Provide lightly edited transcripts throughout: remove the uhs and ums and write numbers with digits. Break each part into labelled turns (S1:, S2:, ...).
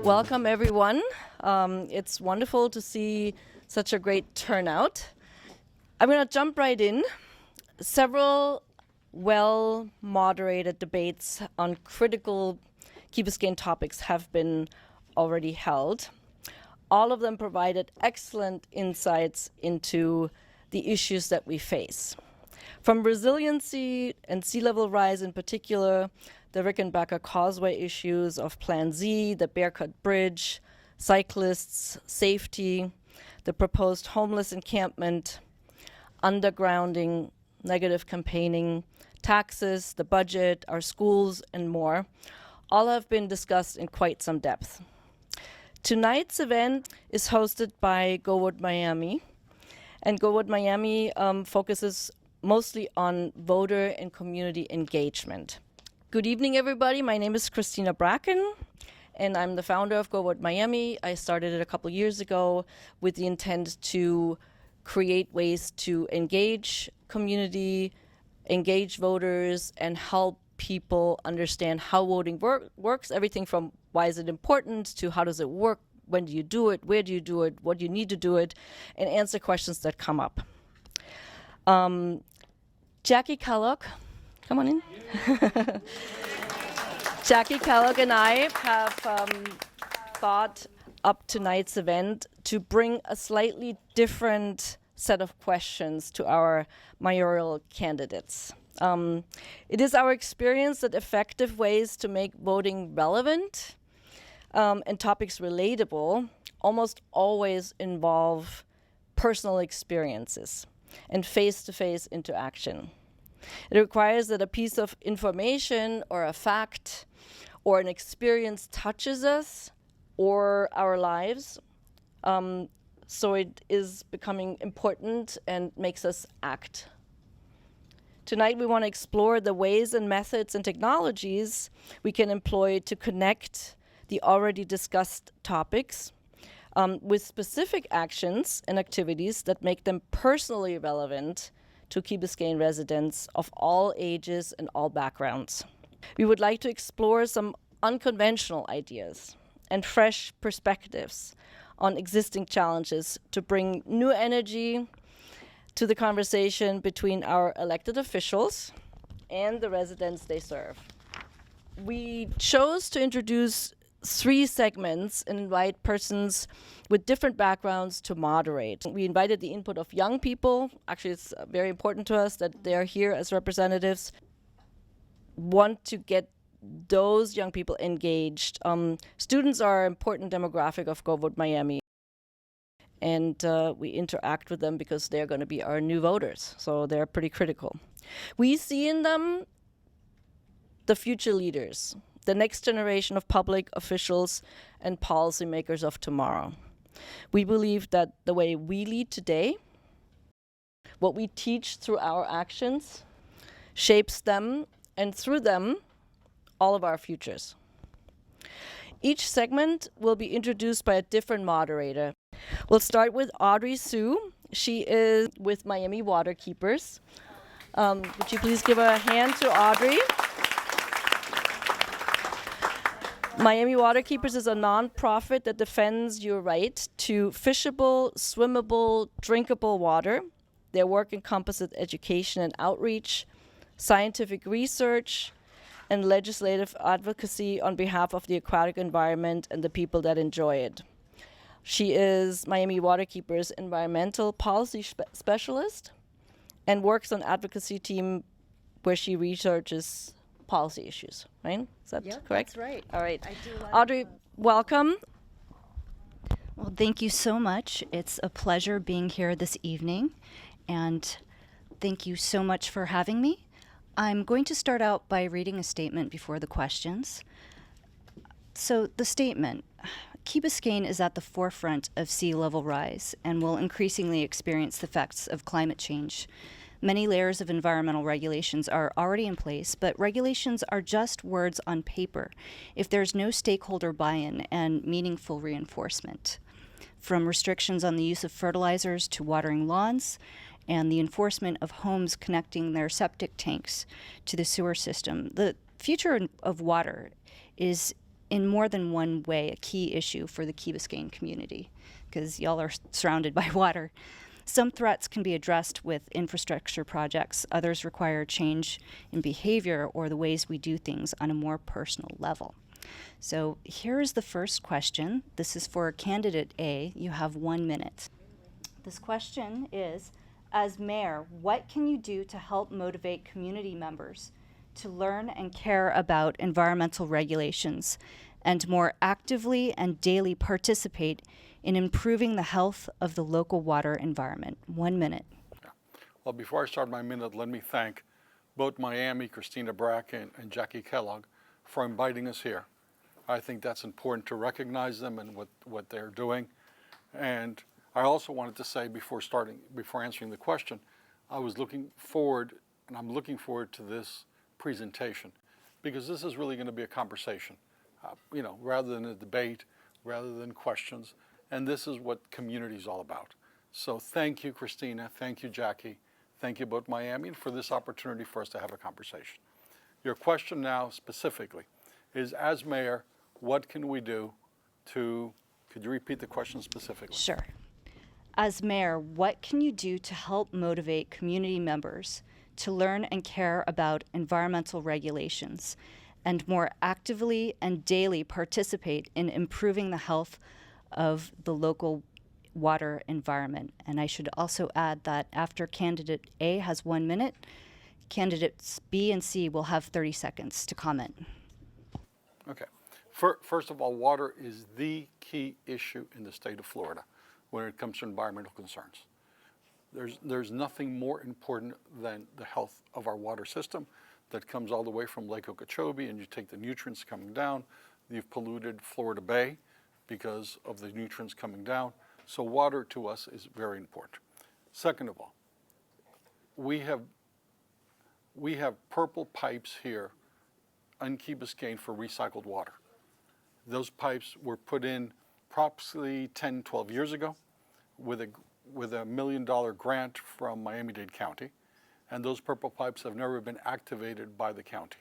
S1: Welcome, everyone. It's wonderful to see such a great turnout. I'm going to jump right in. Several well-moderated debates on critical Key Biscayne topics have been already held. All of them provided excellent insights into the issues that we face. From resiliency and sea level rise in particular, the Rickenbacker Causeway issues of Plan Z, the Bearcut Bridge, cyclists, safety, the proposed homeless encampment, undergrounding, negative campaigning, taxes, the budget, our schools, and more, all have been discussed in quite some depth. Tonight's event is hosted by GoVoteMiami, and GoVoteMiami focuses mostly on voter and community engagement. Good evening, everybody. My name is Christina Bracken, and I'm the founder of GoVoteMiami. I started it a couple years ago with the intent to create ways to engage community, engage voters, and help people understand how voting works, everything from why is it important to how does it work, when do you do it, where do you do it, what do you need to do it, and answer questions that come up. Jackie Kellogg, come on in. Jackie Kellogg and I have thought up tonight's event to bring a slightly different set of questions to our mayoral candidates. It is our experience that effective ways to make voting relevant and topics relatable almost always involve personal experiences and face-to-face interaction. It requires that a piece of information or a fact or an experience touches us or our lives, so it is becoming important and makes us act. Tonight we want to explore the ways and methods and technologies we can employ to connect the already discussed topics with specific actions and activities that make them personally relevant to Key Biscayne residents of all ages and all backgrounds. We would like to explore some unconventional ideas and fresh perspectives on existing challenges to bring new energy to the conversation between our elected officials and the residents they serve. We chose to introduce 3 segments and invite persons with different backgrounds to moderate. We invited the input of young people. Actually, it's very important to us that they are here as representatives. Want to get those young people engaged. Students are an important demographic of GoVoteMiami, and we interact with them because they're going to be our new voters, so they're pretty critical. We see in them the future leaders, the next generation of public officials and policymakers of tomorrow. We believe that the way we lead today, what we teach through our actions, shapes them, and through them, all of our futures. Each segment will be introduced by a different moderator. We'll start with Audrey Sue. She is with Miami Waterkeepers. Would you please give a hand to Audrey? Miami Waterkeepers is a nonprofit that defends your right to fishable, swimmable, drinkable water. Their work encompasses education and outreach, scientific research, and legislative advocacy on behalf of the aquatic environment and the people that enjoy it. She is Miami Waterkeepers' environmental policy specialist and works on advocacy team where she researches policy issues, right? Is that correct?
S2: That's right.
S1: All right.
S2: I do
S1: Audrey, welcome.
S2: Well, thank you so much. It's a pleasure being here this evening, and thank you so much for having me. I'm going to start out by reading a statement before the questions. So the statement, Key Biscayne is at the forefront of sea level rise and will increasingly experience the effects of climate change. Many layers of environmental regulations are already in place, but regulations are just words on paper if there's no stakeholder buy-in and meaningful reinforcement. From restrictions on the use of fertilizers to watering lawns, and the enforcement of homes connecting their septic tanks to the sewer system. The future of water is in more than one way a key issue for the Key Biscayne community, because y'all are surrounded by water. Some threats can be addressed with infrastructure projects. Others require change in behavior or the ways we do things on a more personal level. So here's the first question. This is for candidate A. You have 1 minute. This question is, as mayor, what can you do to help motivate community members to learn and care about environmental regulations and more actively and daily participate in improving the health of the local water environment? 1 minute.
S3: Yeah. Well, before I start my minute, let me thank both Miami, Christina Bracken, and Jackie Kellogg for inviting us here. I think that's important to recognize them and what they're doing. And I also wanted to say before answering the question, I was looking forward, and I'm looking forward to this presentation, because this is really going to be a conversation, rather than a debate, rather than questions. And this is what community is all about. So thank you, Christina. Thank you, Jackie. Thank you both, Miami, for this opportunity for us to have a conversation. Your question now specifically is, as mayor, what can we do could you repeat the question specifically?
S2: Sure. As mayor, what can you do to help motivate community members to learn and care about environmental regulations and more actively and daily participate in improving the health of the local water environment? And I should also add that after candidate A has 1 minute, candidates B and C will have 30 seconds to comment.
S3: Okay. First of all, water is the key issue in the state of Florida when it comes to environmental concerns. There's nothing more important than the health of our water system that comes all the way from Lake Okeechobee, and you take the nutrients coming down, you've polluted Florida Bay because of the nutrients coming down. So water to us is very important. Second of all, we have purple pipes here on Key Biscayne for recycled water. Those pipes were put in approximately 10, 12 years ago with a $1 million grant from Miami-Dade County, and those purple pipes have never been activated by the county.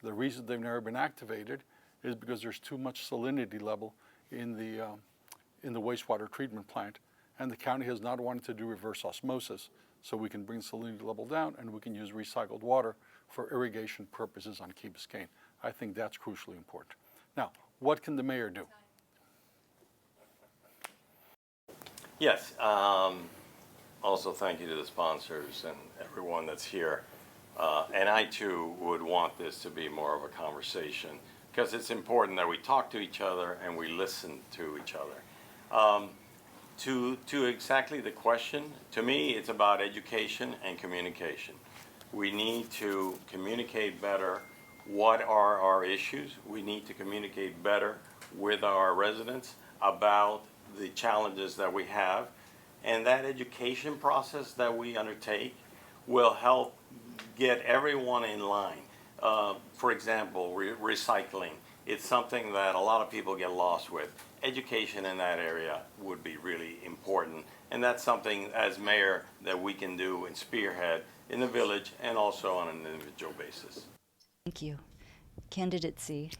S3: The reason they've never been activated is because there's too much salinity level in the wastewater treatment plant, and the county has not wanted to do reverse osmosis, so we can bring salinity level down and we can use recycled water for irrigation purposes on Key Biscayne. I think that's crucially important. Now, what can the mayor do?
S4: Yes. Also, thank you to the sponsors and everyone that's here. And I, too, would want this to be more of a conversation, because it's important that we talk to each other and we listen to each other. To exactly the question, to me, it's about education and communication. We need to communicate better what are our issues. We need to communicate better with our residents about the challenges that we have. And that education process that we undertake will help get everyone in line. For example, recycling. It's something that a lot of people get lost with. Education in that area would be really important. And that's something, as mayor, that we can do and spearhead in the village and also on an individual basis.
S2: Thank you. Candidate C.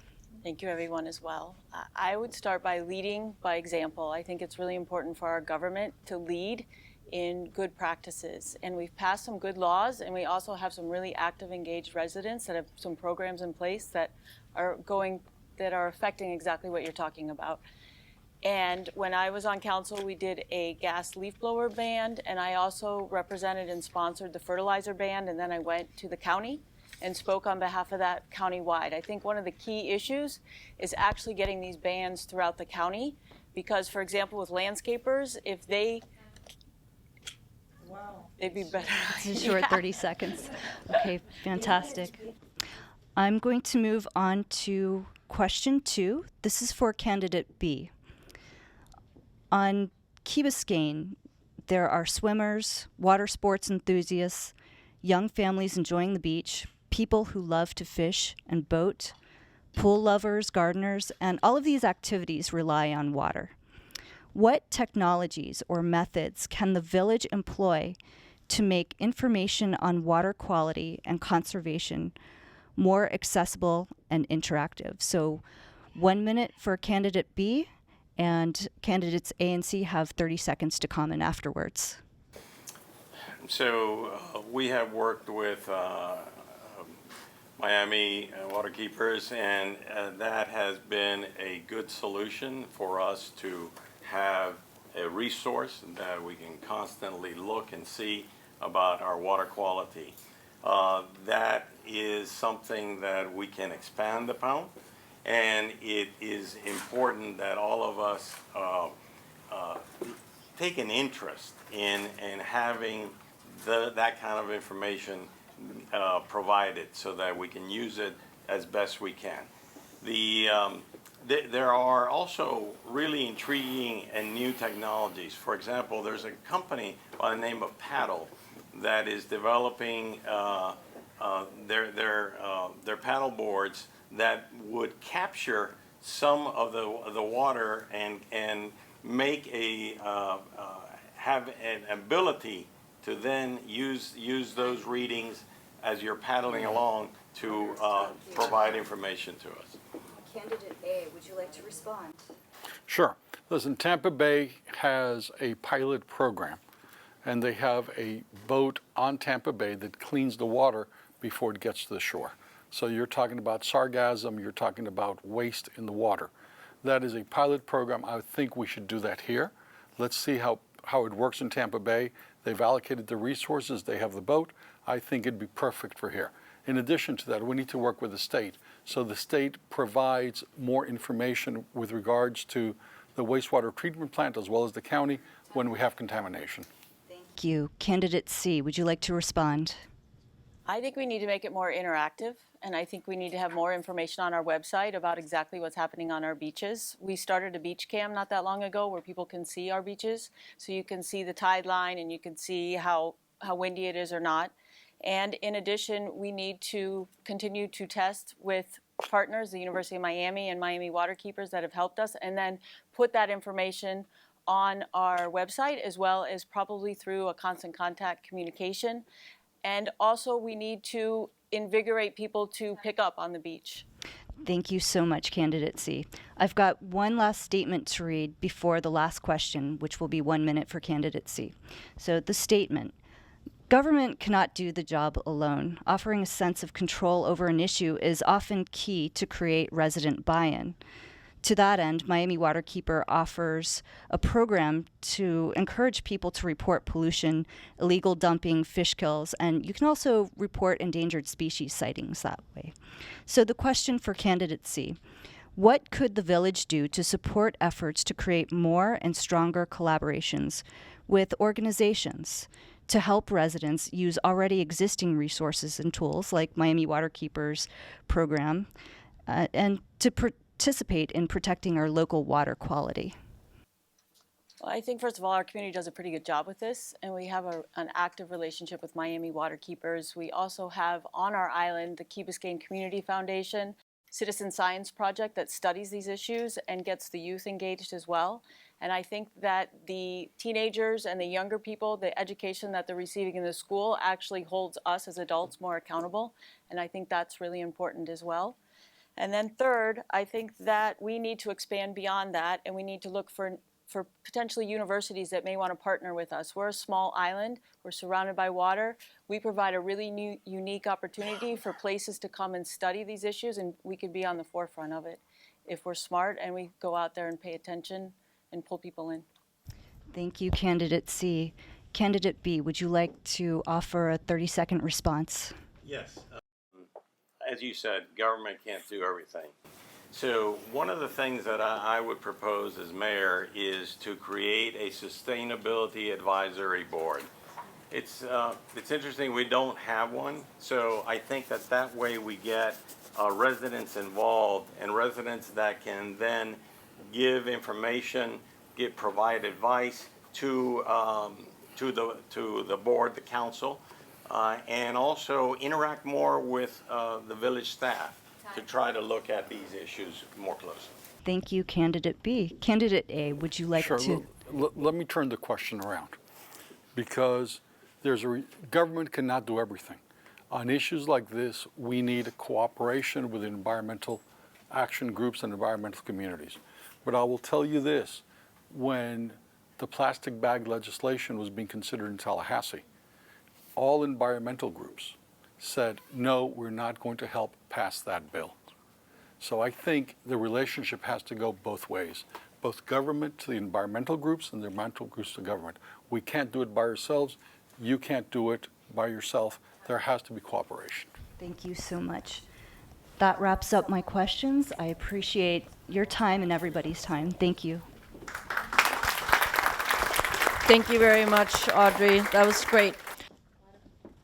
S5: Thank you, everyone, as well. I would start by leading by example. I think it's really important for our government to lead in good practices. And we've passed some good laws, and we also have some really active, engaged residents that have some programs in place that are affecting exactly what you're talking about. And when I was on council, we did a gas leaf blower ban, and I also represented and sponsored the fertilizer ban, and then I went to the county and spoke on behalf of that countywide. I think one of the key issues is actually getting these bans throughout the county, because, for example, with landscapers, if they'd be better.
S2: It's a short 30 seconds. Okay, fantastic. I'm going to move on to question 2. This is for candidate B. On Key Biscayne, there are swimmers, water sports enthusiasts, young families enjoying the beach, people who love to fish and boat, pool lovers, gardeners, and all of these activities rely on water. What technologies or methods can the village employ to make information on water quality and conservation more accessible and interactive? So 1 minute for candidate B, and candidates A and C have 30 seconds to comment afterwards.
S4: So we have worked with Miami waterkeepers, and that has been a good solution for us to have a resource that we can constantly look and see about our water quality. That is something that we can expand upon, and it is important that all of us take an interest in having that kind of information provided so that we can use it as best we can. There are also really intriguing and new technologies. For example, there's a company by the name of Paddle that is developing their paddle boards that would capture some of the water and make have an ability to then use those readings as you're paddling along to provide information to us.
S2: Candidate A, would you like to respond?
S3: Sure. Listen, Tampa Bay has a pilot program, and they have a boat on Tampa Bay that cleans the water before it gets to the shore. So you're talking about sargassum, you're talking about waste in the water. That is a pilot program. I think we should do that here. Let's see how it works in Tampa Bay. They've allocated the resources, they have the boat. I think it'd be perfect for here. In addition to that, we need to work with the state. So the state provides more information with regards to the wastewater treatment plant as well as the county when we have contamination.
S2: Thank you. Candidate C, would you like to respond?
S5: I think we need to make it more interactive, and I think we need to have more information on our website about exactly what's happening on our beaches. We started a beach cam not that long ago where people can see our beaches, so you can see the tide line and you can see how windy it is or not. And in addition, we need to continue to test with partners, the University of Miami and Miami waterkeepers that have helped us, and then put that information on our website as well as probably through a constant contact communication. And also we need to invigorate people to pick up on the beach.
S2: Thank you so much, Candidate C. I've got one last statement to read before the last question, which will be 1 minute for Candidate C. So the statement: government cannot do the job alone. Offering a sense of control over an issue is often key to create resident buy-in. To that end, Miami Waterkeeper offers a program to encourage people to report pollution, illegal dumping, fish kills, and you can also report endangered species sightings that way. So the question for Candidate C: what could the village do to support efforts to create more and stronger collaborations with organizations to help residents use already existing resources and tools like Miami Waterkeepers program and to participate in protecting our local water quality?
S5: Well, I think, first of all, our community does a pretty good job with this, and we have an active relationship with Miami Waterkeepers. We also have on our island the Key Biscayne Community Foundation citizen science project that studies these issues and gets the youth engaged as well. And I think that the teenagers and the younger people, the education that they're receiving in the school actually holds us as adults more accountable. And I think that's really important as well. And then third, I think that we need to expand beyond that, and we need to look for potentially universities that may want to partner with us. We're a small island. We're surrounded by water. We provide a really unique opportunity for places to come and study these issues, and we could be on the forefront of it if we're smart and we go out there and pay attention and pull people in.
S2: Thank you, Candidate C. Candidate B, would you like to offer a 30-second response?
S4: Yes. As you said, government can't do everything. So one of the things that I would propose as mayor is to create a sustainability advisory board. It's interesting we don't have one, so I think that way we get residents involved, and residents that can then give information, provide advice to the board, the council, and also interact more with the village staff to try to look at these issues more closely.
S2: Thank you, Candidate B. Candidate A, would you like
S3: Sure.
S2: to?
S3: Let me turn the question around, because government cannot do everything. On issues like this, we need cooperation with environmental action groups and environmental communities. But I will tell you this, when the plastic bag legislation was being considered in Tallahassee, all environmental groups said, no, we're not going to help pass that bill. So I think the relationship has to go both ways, both government to the environmental groups and the environmental groups to government. We can't do it by ourselves. You can't do it by yourself. There has to be cooperation.
S2: Thank you so much. That wraps up my questions. I appreciate your time and everybody's time. Thank you.
S1: Thank you very much, Audrey. That was great.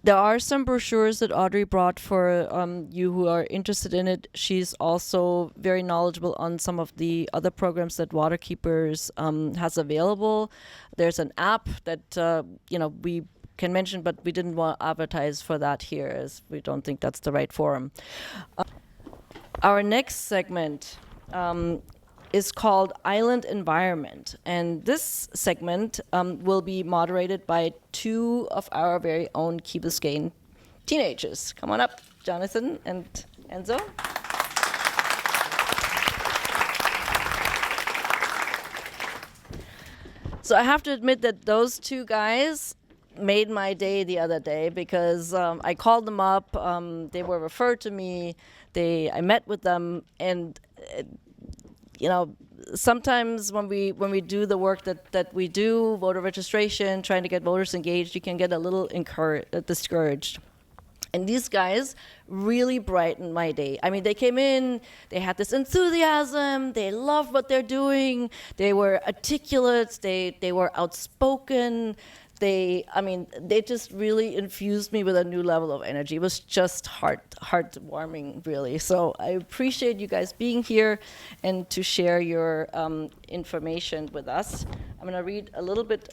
S1: There are some brochures that Audrey brought for you who are interested in it. She's also very knowledgeable on some of the other programs that Waterkeepers has available. There's an app that we can mention, but we didn't want to advertise for that here, as we don't think that's the right forum. Our next segment is called Island Environment. And this segment will be moderated by two of our very own Key Biscayne teenagers. Come on up, Jonathan and Enzo. So I have to admit that those two guys made my day the other day, because I called them up, they were referred to me, I met with them, and sometimes when we do the work that we do, voter registration, trying to get voters engaged, you can get a little discouraged. And these guys really brightened my day. I mean, they came in, they had this enthusiasm, they loved what they're doing, they were articulate, they were outspoken. They just really infused me with a new level of energy. It was just heartwarming, really. So I appreciate you guys being here and to share your information with us. I'm going to read a little bit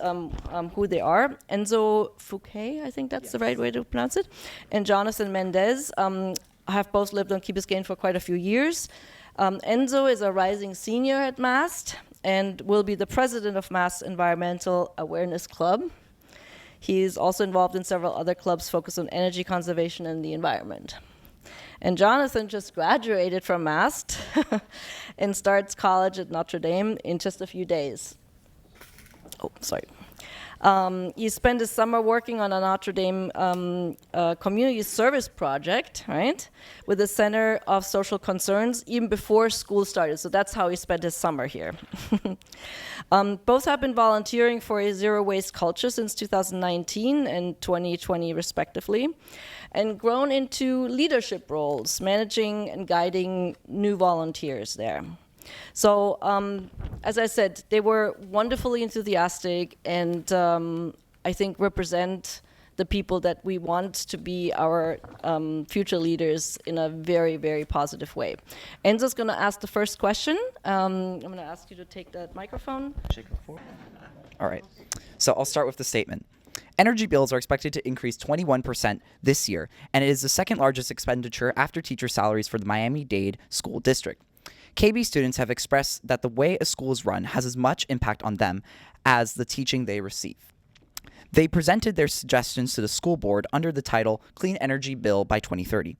S1: who they are. Enzo Fouquet, I think that's the right way to pronounce it, and Jonathan Mendez have both lived on Key Biscayne for quite a few years. Enzo is a rising senior at MAST and will be the president of MAST Environmental Awareness Club. He's also involved in several other clubs focused on energy conservation and the environment. And Jonathan just graduated from MAST and starts college at Notre Dame in just a few days. Oh, sorry. He spent his summer working on a Notre Dame community service project, right, with the Center of Social Concerns, even before school started. So that's how he spent his summer here. Both have been volunteering for a zero-waste culture since 2019 and 2020, respectively, and grown into leadership roles, managing and guiding new volunteers there. So, as I said, they were wonderfully enthusiastic and I think represent the people that we want to be our future leaders in a very, very positive way. Enzo's going to ask the first question. I'm going to ask you to take that microphone.
S6: All right. So I'll start with the statement. Energy bills are expected to increase 21% this year, and it is the second largest expenditure after teacher salaries for the Miami-Dade School District. KB students have expressed that the way a school is run has as much impact on them as the teaching they receive. They presented their suggestions to the school board under the title Clean Energy by 2030,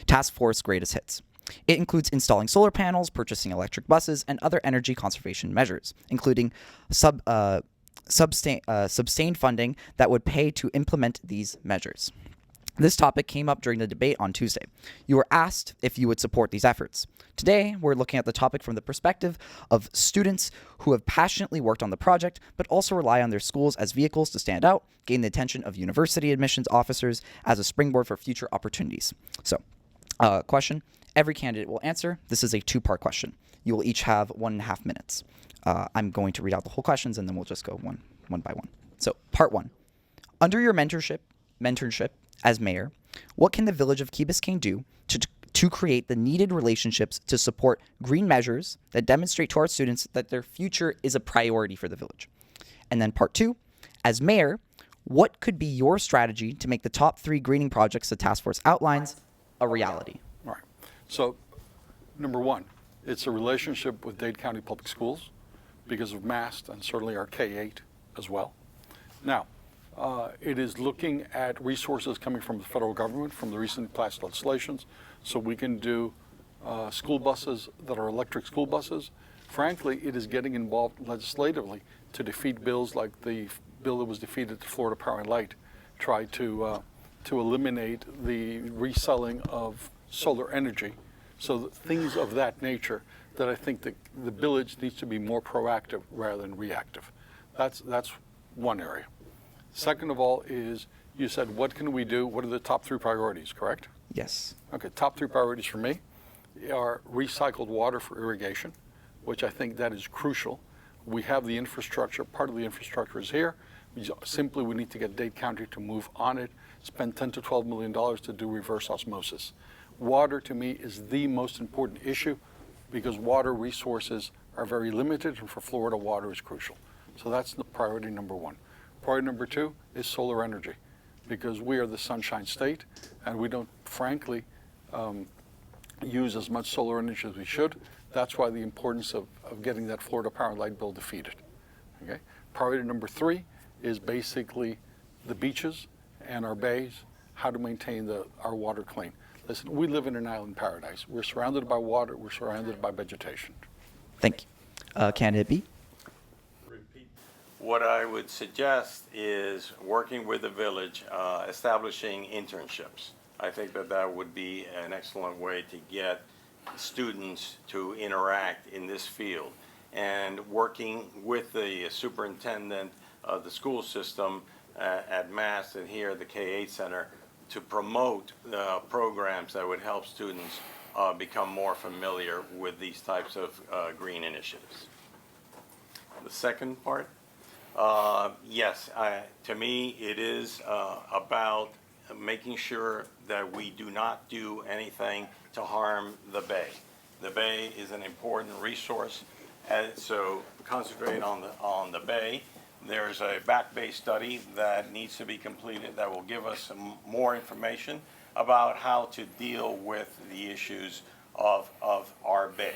S6: Task Force Greatest Hits. It includes installing solar panels, purchasing electric buses, and other energy conservation measures, including sustained funding that would pay to implement these measures. This topic came up during the debate on Tuesday. You were asked if you would support these efforts. Today, we're looking at the topic from the perspective of students who have passionately worked on the project, but also rely on their schools as vehicles to stand out, gain the attention of university admissions officers as a springboard for future opportunities. So, question, every candidate will answer. This is a two-part question. You will each have 1.5 minutes. I'm going to read out the whole questions, and then we'll just go one by one. So, part one. Under your mentorship as mayor, what can the village of Key Biscayne do to create the needed relationships to support green measures that demonstrate to our students that their future is a priority for the village? And then part two, as mayor, what could be your strategy to make the top 3 greening projects the task force outlines a reality?
S3: All right. So, number one, it's a relationship with Dade County Public Schools because of MAST and certainly our K-8 as well. Now, It is looking at resources coming from the federal government, from the recently passed legislations, so we can do school buses that are electric school buses. Frankly, it is getting involved legislatively to defeat bills like the bill that was defeated at Florida Power and Light, tried to eliminate the reselling of solar energy. So things of that nature that I think the village needs to be more proactive rather than reactive. That's one area. Second of all is, you said, what can we do? What are the top 3 priorities, correct?
S6: Yes.
S3: Okay, top 3 priorities for me are recycled water for irrigation, which I think that is crucial. We have the infrastructure, part of the infrastructure is here. We need to get Dade County to move on it, spend $10 to $12 million to do reverse osmosis. Water, to me, is the most important issue because water resources are very limited, and for Florida, water is crucial. So that's the priority number 1. Priority number 2 is solar energy, because we are the Sunshine State, and we don't, frankly, use as much solar energy as we should. That's why the importance of getting that Florida Power and Light bill defeated. Okay? Priority number 3 is basically the beaches and our bays, how to maintain our water clean. Listen, we live in an island paradise. We're surrounded by water. We're surrounded by vegetation.
S6: Thank you. Candidate B?
S4: What I would suggest is working with the village, establishing internships. I think that would be an excellent way to get students to interact in this field. And working with the superintendent of the school system at MAST and here at the K-8 Center to promote programs that would help students become more familiar with these types of green initiatives. The second part? Yes, to me, it is about making sure that we do not do anything to harm the bay. The bay is an important resource, and so concentrate on the bay. There's a back bay study that needs to be completed that will give us some more information about how to deal with the issues of our bay.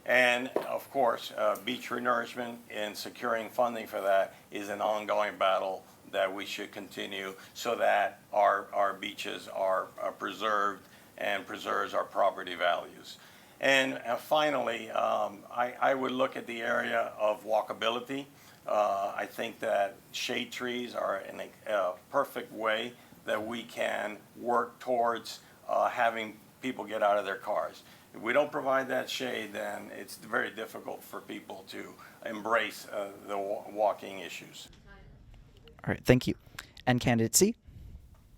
S4: And of course, beach renourishment and securing funding for that is an ongoing battle that we should continue so that our beaches are preserved and preserves our property values. And finally, I would look at the area of walkability. I think that shade trees are a perfect way that we can work towards having people get out of their cars. If we don't provide that shade, then it's very difficult for people to embrace the walking issues.
S6: All right, thank you. And candidate C?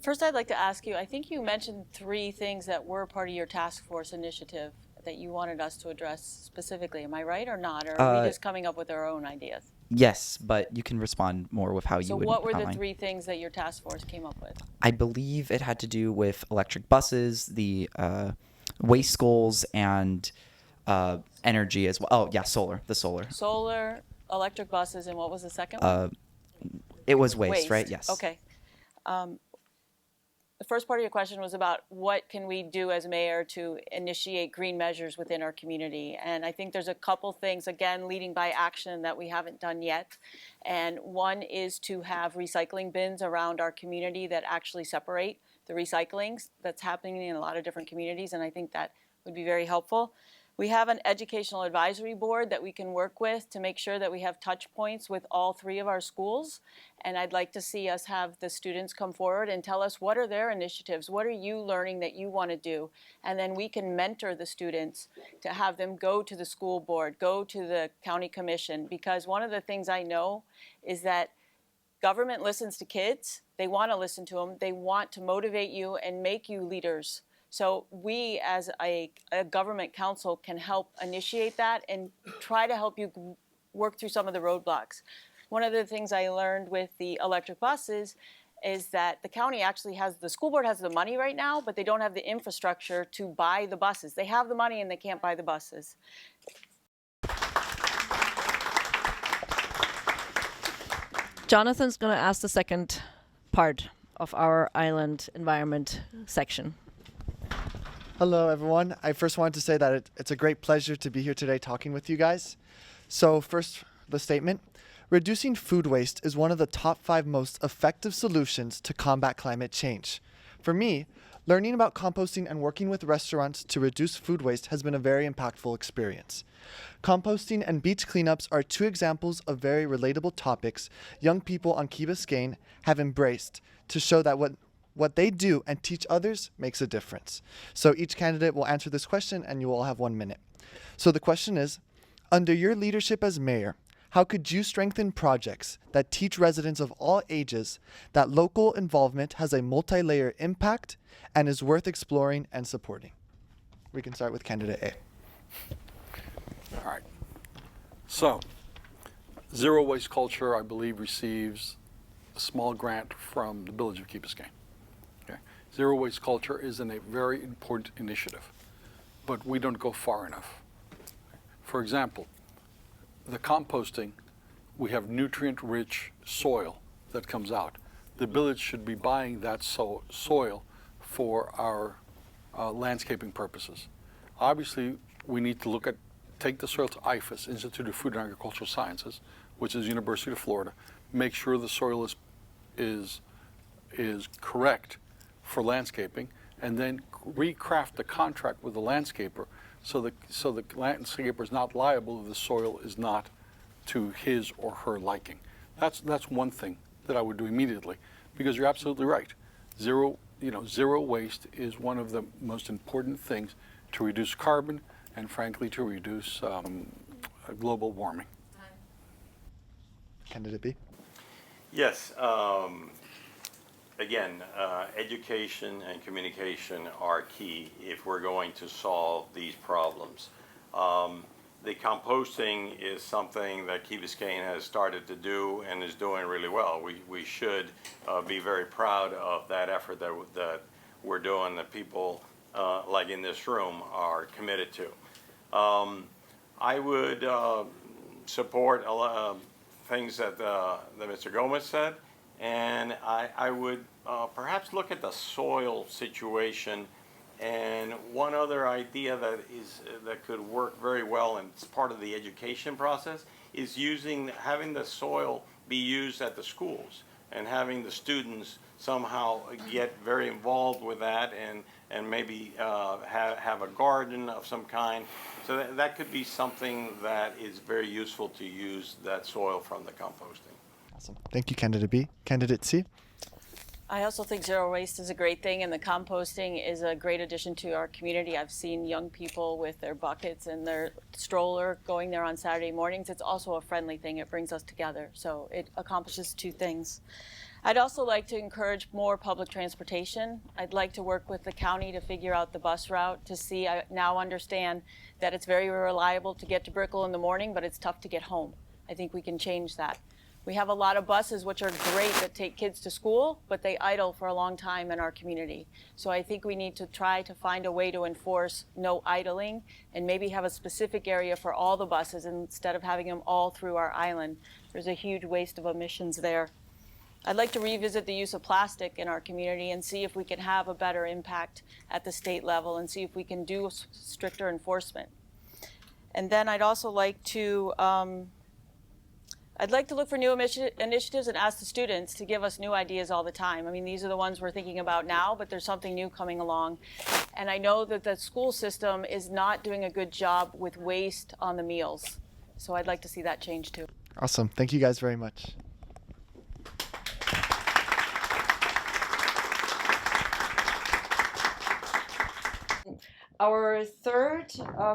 S5: First, I'd like to ask you, I think you mentioned 3 things that were part of your task force initiative that you wanted us to address specifically. Am I right or not? Or are we just coming up with our own ideas?
S6: Yes, but you can respond more with how you would
S5: So what were the
S6: outline.
S5: 3 things that your task force came up with?
S6: I believe it had to do with electric buses, the waste goals, and energy as well. Oh, yeah, solar, the solar.
S5: Solar, electric buses, and what was the second one?
S6: It was waste, right? Yes.
S5: Okay. The first part of your question was about what can we do as mayor to initiate green measures within our community. And I think there's a couple things, again, leading by action that we haven't done yet. And one is to have recycling bins around our community that actually separate the recyclings that's happening in a lot of different communities. And I think that would be very helpful. We have an educational advisory board that we can work with to make sure that we have touch points with all 3 of our schools. And I'd like to see us have the students come forward and tell us what are their initiatives, what are you learning that you want to do? And then we can mentor the students to have them go to the school board, go to the county commission, because one of the things I know is that government listens to kids. They want to listen to them. They want to motivate you and make you leaders. So we, as a government council, can help initiate that and try to help you work through some of the roadblocks. One of the things I learned with the electric buses is that the county actually the school board has the money right now, but they don't have the infrastructure to buy the buses. They have the money and they can't buy the buses.
S1: Jonathan's going to ask the second part of our island environment section.
S7: Hello, everyone. I first wanted to say that it's a great pleasure to be here today talking with you guys. So first, the statement. Reducing food waste is one of the top 5 most effective solutions to combat climate change. For me, learning about composting and working with restaurants to reduce food waste has been a very impactful experience. Composting and beach cleanups are 2 examples of very relatable topics young people on Key Biscayne have embraced to show that what they do and teach others makes a difference. So each candidate will answer this question and you will all have 1 minute. So the question is, under your leadership as mayor, how could you strengthen projects that teach residents of all ages that local involvement has a multi-layer impact and is worth exploring and supporting? We can start with candidate A.
S3: All right. So, Zero Waste Culture, I believe, receives a small grant from the Village of Key Biscayne. Okay. Zero Waste Culture is a very important initiative, but we don't go far enough. For example, the composting, we have nutrient-rich soil that comes out. The village should be buying that soil for our landscaping purposes. Obviously, we need to take the soil to IFAS, Institute of Food and Agricultural Sciences, which is University of Florida, make sure the soil is correct for landscaping, and then recraft the contract with the landscaper so the landscaper is not liable if the soil is not to his or her liking. That's one thing that I would do immediately, because you're absolutely right. Zero waste is one of the most important things to reduce carbon and, frankly, to reduce global warming.
S7: Candidate B.
S4: Yes. Again, education and communication are key if we're going to solve these problems. The composting is something that Key Biscayne has started to do and is doing really well. We should be very proud of that effort that we're doing, that people like in this room are committed to. I would support a lot of things that Mr. Gomez said, and I would perhaps look at the soil situation. And one other idea that could work very well, and it's part of the education process, is having the soil be used at the schools and having the students somehow get very involved with that and maybe have a garden of some kind. So that could be something that is very useful to use that soil from the composting.
S7: Awesome. Thank you, Candidate B. Candidate C.
S5: I also think zero waste is a great thing, and the composting is a great addition to our community. I've seen young people with their buckets and their stroller going there on Saturday mornings. It's also a friendly thing. It brings us together, so it accomplishes 2 things. I'd also like to encourage more public transportation. I'd like to work with the county to figure out the bus route to see. I now understand that it's very reliable to get to Brickell in the morning, but it's tough to get home. I think we can change that. We have a lot of buses which are great that take kids to school, but they idle for a long time in our community. So I think we need to try to find a way to enforce no idling and maybe have a specific area for all the buses instead of having them all through our island. There's a huge waste of emissions there. I'd like to revisit the use of plastic in our community and see if we can have a better impact at the state level and see if we can do stricter enforcement. And then I'd also like to look for new initiatives and ask the students to give us new ideas all the time. I mean, these are the ones we're thinking about now, but there's something new coming along. And I know that the school system is not doing a good job with waste on the meals. So I'd like to see that change too.
S7: Awesome. Thank you guys very much.
S1: Our third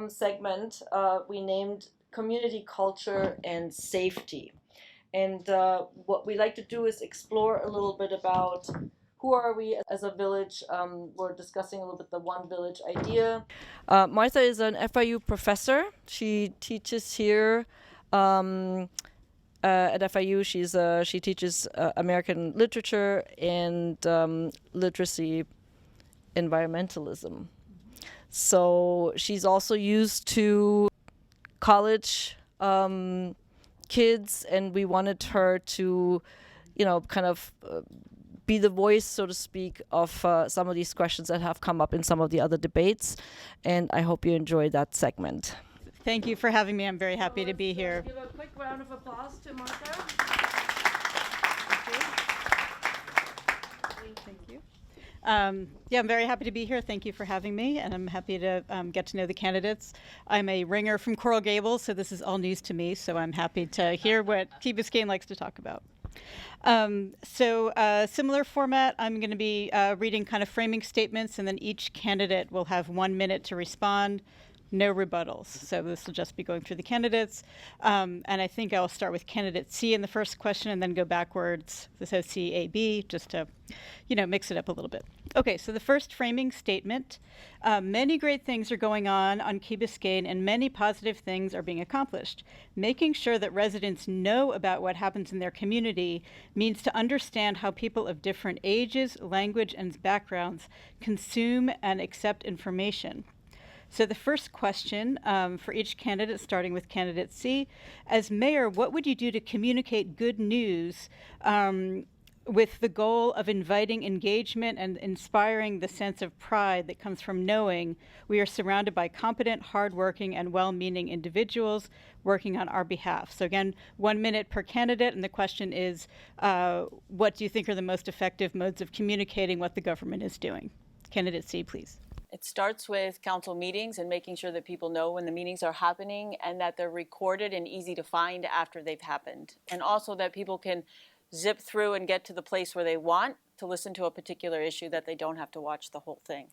S1: segment we named Community Culture and Safety. And what we like to do is explore a little bit about who are we as a village. We're discussing a little bit the One Village idea. Martha is an FIU professor. She teaches here at FIU. She teaches American literature and literacy environmentalism. So she's also used to college kids, and we wanted her to, kind of be the voice, so to speak, of some of these questions that have come up in some of the other debates. And I hope you enjoy that segment.
S8: Thank you for having me. I'm very happy to be here.
S1: Give a quick round of applause to Martha.
S8: Thank you. Yeah, I'm very happy to be here. Thank you for having me, and I'm happy to get to know the candidates. I'm a ringer from Coral Gables, so this is all news to me, so I'm happy to hear what Key Biscayne likes to talk about. Similar format, I'm going to be reading kind of framing statements, and then each candidate will have 1 minute to respond. No rebuttals. So this will just be going through the candidates. And I think I'll start with candidate C in the first question and then go backwards. So C, A, B, just to, mix it up a little bit. Okay, so the first framing statement. Many great things are going on Key Biscayne, and many positive things are being accomplished. Making sure that residents know about what happens in their community means to understand how people of different ages, language, and backgrounds consume and accept information. So the first question for each candidate, starting with candidate C, as mayor, what would you do to communicate good news with the goal of inviting engagement and inspiring the sense of pride that comes from knowing we are surrounded by competent, hardworking, and well-meaning individuals working on our behalf? So again, 1 minute per candidate, and the question is, what do you think are the most effective modes of communicating what the government is doing? Candidate C, please.
S5: It starts with council meetings and making sure that people know when the meetings are happening and that they're recorded and easy to find after they've happened. And also that people can zip through and get to the place where they want to listen to a particular issue, that they don't have to watch the whole thing.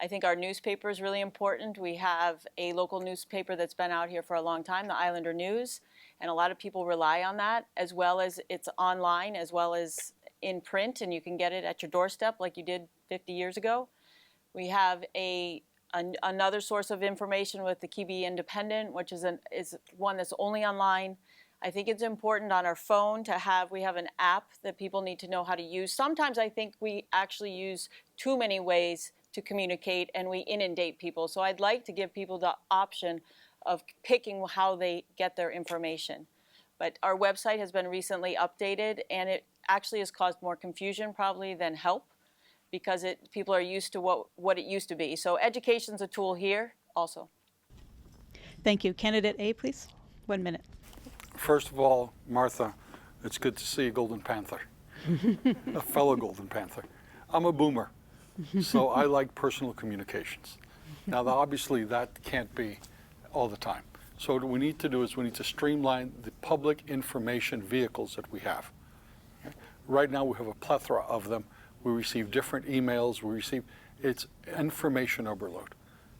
S5: I think our newspaper is really important. We have a local newspaper that's been out here for a long time, the Islander News, and a lot of people rely on that, as well as it's online, as well as in print, and you can get it at your doorstep like you did 50 years ago. We have another source of information with the Key Independent, which is one that's only online. I think it's important on our phone we have an app that people need to know how to use. Sometimes I think we actually use too many ways to communicate and we inundate people. So I'd like to give people the option of picking how they get their information. But our website has been recently updated, and it actually has caused more confusion probably than help, because people are used to what it used to be. So education's a tool here also.
S8: Thank you. Candidate A, please. 1 minute.
S3: First of all, Martha, it's good to see a Golden Panther, a fellow Golden Panther. I'm a boomer, so I like personal communications. Now, obviously, that can't be all the time. So what we need to do is we need to streamline the public information vehicles that we have. Okay? Right now, we have a plethora of them. We receive different emails, it's information overload.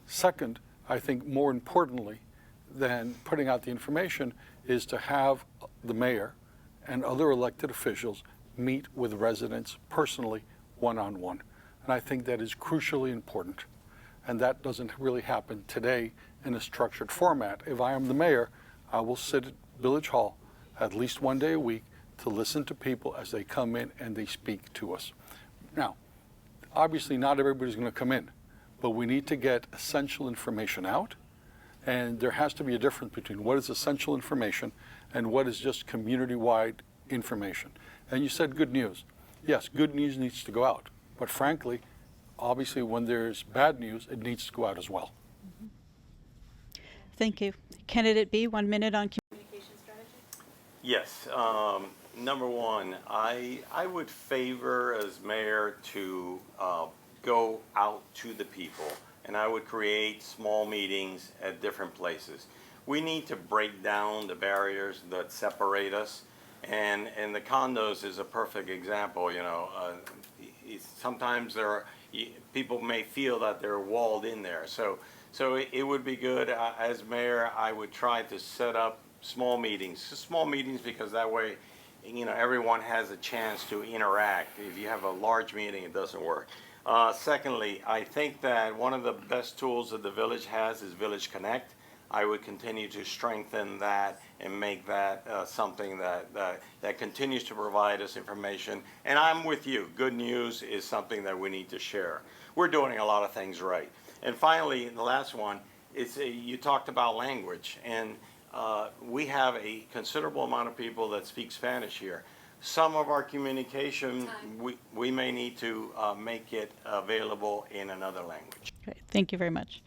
S3: Second, I think more importantly than putting out the information is to have the mayor and other elected officials meet with residents personally, one-on-one. And I think that is crucially important. And that doesn't really happen today in a structured format. If I am the mayor, I will sit at Village Hall at least 1 day a week to listen to people as they come in and they speak to us. Now, obviously not everybody's going to come in, but we need to get essential information out, and there has to be a difference between what is essential information and what is just community-wide information. And you said good news. Yes, good news needs to go out, but frankly, obviously when there's bad news, it needs to go out as well.
S8: Thank you. Candidate B, 1 minute on communication strategy.
S4: Yes. Number one, I would favor as mayor to go out to the people, and I would create small meetings at different places. We need to break down the barriers that separate us, and the condos is a perfect example. Sometimes people may feel that they're walled in there. So it would be good as mayor. I would try to set up small meetings because that way, everyone has a chance to interact. If you have a large meeting, it doesn't work. Secondly, I think that one of the best tools that the village has is Village Connect. I would continue to strengthen that and make that something that continues to provide us information. And I'm with you. Good news is something that we need to share. We're doing a lot of things right. And finally, the last one is you talked about language, and we have a considerable amount of people that speak Spanish here. Some of our communication, we may need to make it available in another language.
S8: Great. Thank you very much.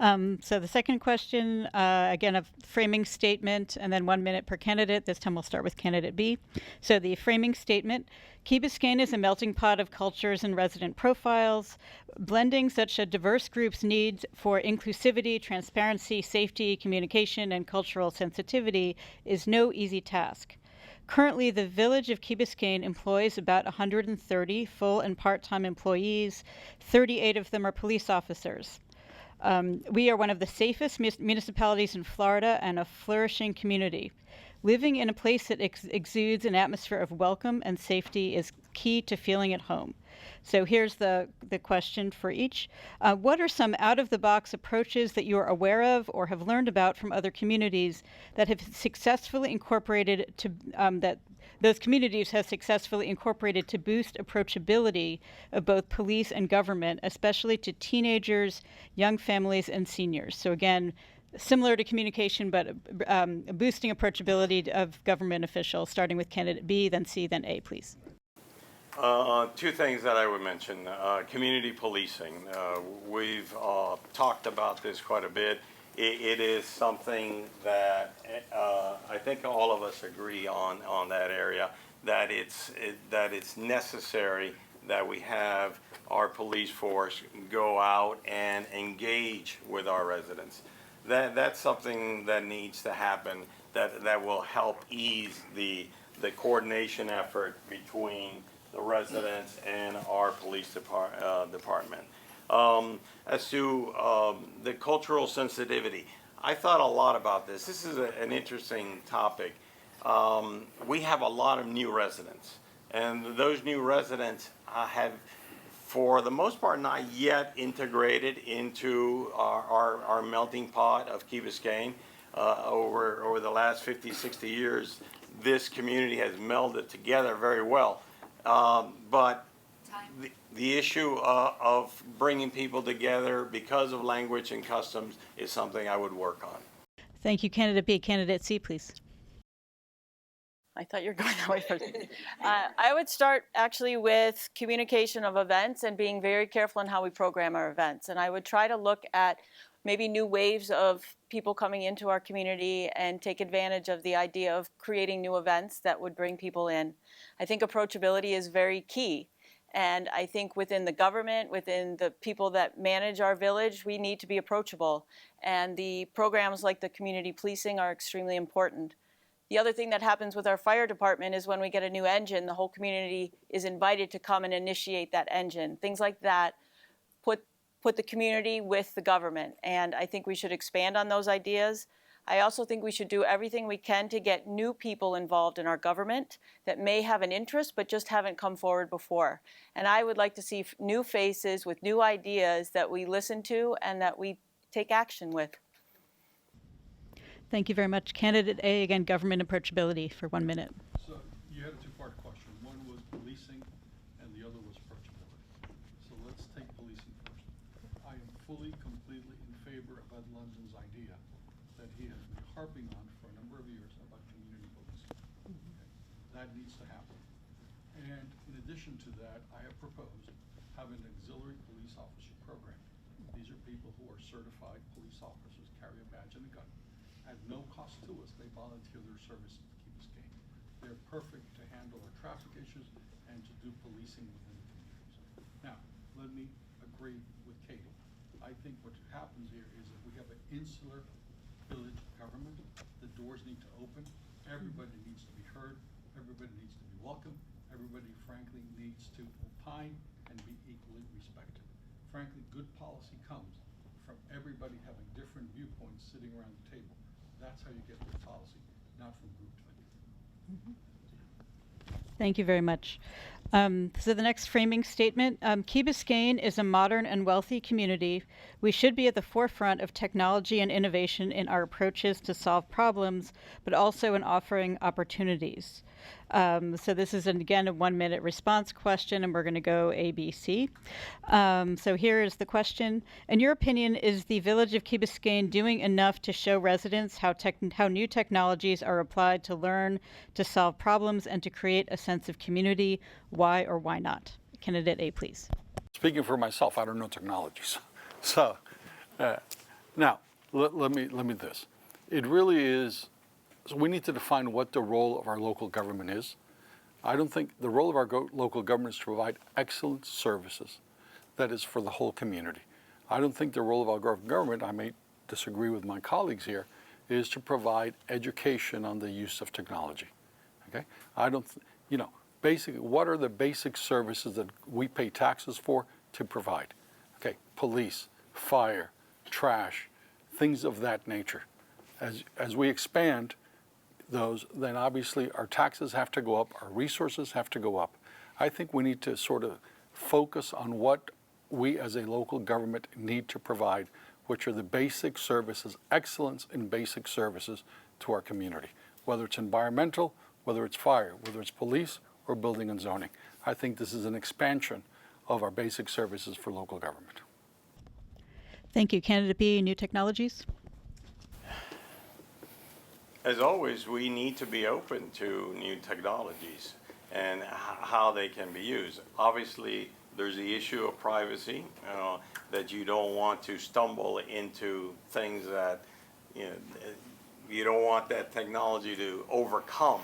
S8: So the second question, again, a framing statement and then 1 minute per candidate. This time we'll start with candidate B. So the framing statement: Key Biscayne is a melting pot of cultures and resident profiles, blending such a diverse group's needs for inclusivity, transparency, safety, communication, and cultural sensitivity is no easy task. Currently, the village of Key Biscayne employs about 130 full and part-time employees. 38 of them are police officers. We are one of the safest municipalities in Florida and a flourishing community. Living in a place that exudes an atmosphere of welcome and safety is key to feeling at home. So here's the question for each. What are some out-of-the-box approaches that you are aware of or have learned about from other communities that have successfully incorporated to that those communities have successfully incorporated to boost approachability of both police and government, especially to teenagers, young families, and seniors? So again, similar to communication, but boosting approachability of government officials, starting with candidate B, then C, then A, please.
S4: Two things that I would mention. Community policing. We've talked about this quite a bit. It is something that I think all of us agree on that area, that it's necessary that we have our police force go out and engage with our residents. That's something that needs to happen, that will help ease the coordination effort between the residents and our police department. As to the cultural sensitivity, I thought a lot about this. This is an interesting topic. We have a lot of new residents, and those new residents have, for the most part, not yet integrated into our melting pot of Key Biscayne. Over the last 50, 60 years, this community has melded together very well. But the issue of bringing people together because of language and customs is something I would work on.
S8: Thank you, candidate B. Candidate C, please.
S5: I thought you were going that way first. I would start actually with communication of events and being very careful in how we program our events. And I would try to look at maybe new waves of people coming into our community and take advantage of the idea of creating new events that would bring people in. I think approachability is very key. And I think within the government, within the people that manage our village, we need to be approachable. And the programs like the community policing are extremely important. The other thing that happens with our fire department is when we get a new engine, the whole community is invited to come and initiate that engine. Things like that put the community with the government. And I think we should expand on those ideas. I also think we should do everything we can to get new people involved in our government that may have an interest but just haven't come forward before. And I would like to see new faces with new ideas that we listen to and that we take action with.
S8: Thank you very much. Candidate A, again, government approachability for 1 minute.
S3: So you had a two-part question. One was policing and the other was approachability. So let's take policing first. I am fully, completely in favor of Ed London's idea that he has been harping on for a number of years about community policing. Okay. That needs to happen. And in addition to that, I have proposed having an auxiliary police officer program. These are people who are certified police officers, carry a badge and a gun. At no cost to us, they volunteer their services to Key Biscayne. They're perfect to handle our traffic issues and to do policing within the communities. Now, let me agree with Katie. I think what happens here is that we have an insular village government. The doors need to open. Everybody needs to be heard. Everybody needs to be welcome. Everybody, frankly, needs to opine and be equally respected. Frankly, good policy comes from everybody having different viewpoints sitting around the table. That's how you get good policy, not from group thinking.
S8: Thank you very much. So the next framing statement, Key Biscayne is a modern and wealthy community. We should be at the forefront of technology and innovation in our approaches to solve problems, but also in offering opportunities. So this is, again, a 1 minute response question, and we're going to go A, B, C. So here is the question. In your opinion, is the village of Key Biscayne doing enough to show residents how new technologies are applied to learn, to solve problems, and to create a sense of community? Why or why not? Candidate A, please.
S3: Speaking for myself, I don't know technologies. So now let me this. It really is. So we need to define what the role of our local government is. I don't think the role of our local government is to provide excellent services. That is for the whole community. I don't think the role of our government, I may disagree with my colleagues here, is to provide education on the use of technology. Okay? I don't, basically, what are the basic services that we pay taxes for to provide? Okay, police, fire, trash, things of that nature. As we expand those, then obviously our taxes have to go up, our resources have to go up. I think we need to sort of focus on what we as a local government need to provide, which are the basic services, excellence in basic services to our community, whether it's environmental, whether it's fire, whether it's police, or building and zoning. I think this is an expansion of our basic services for local government.
S8: Thank you. Candidate B, New Technologies.
S4: As always, we need to be open to new technologies and how they can be used. Obviously, there's the issue of privacy, that you don't want to stumble into things that, you don't want that technology to overcome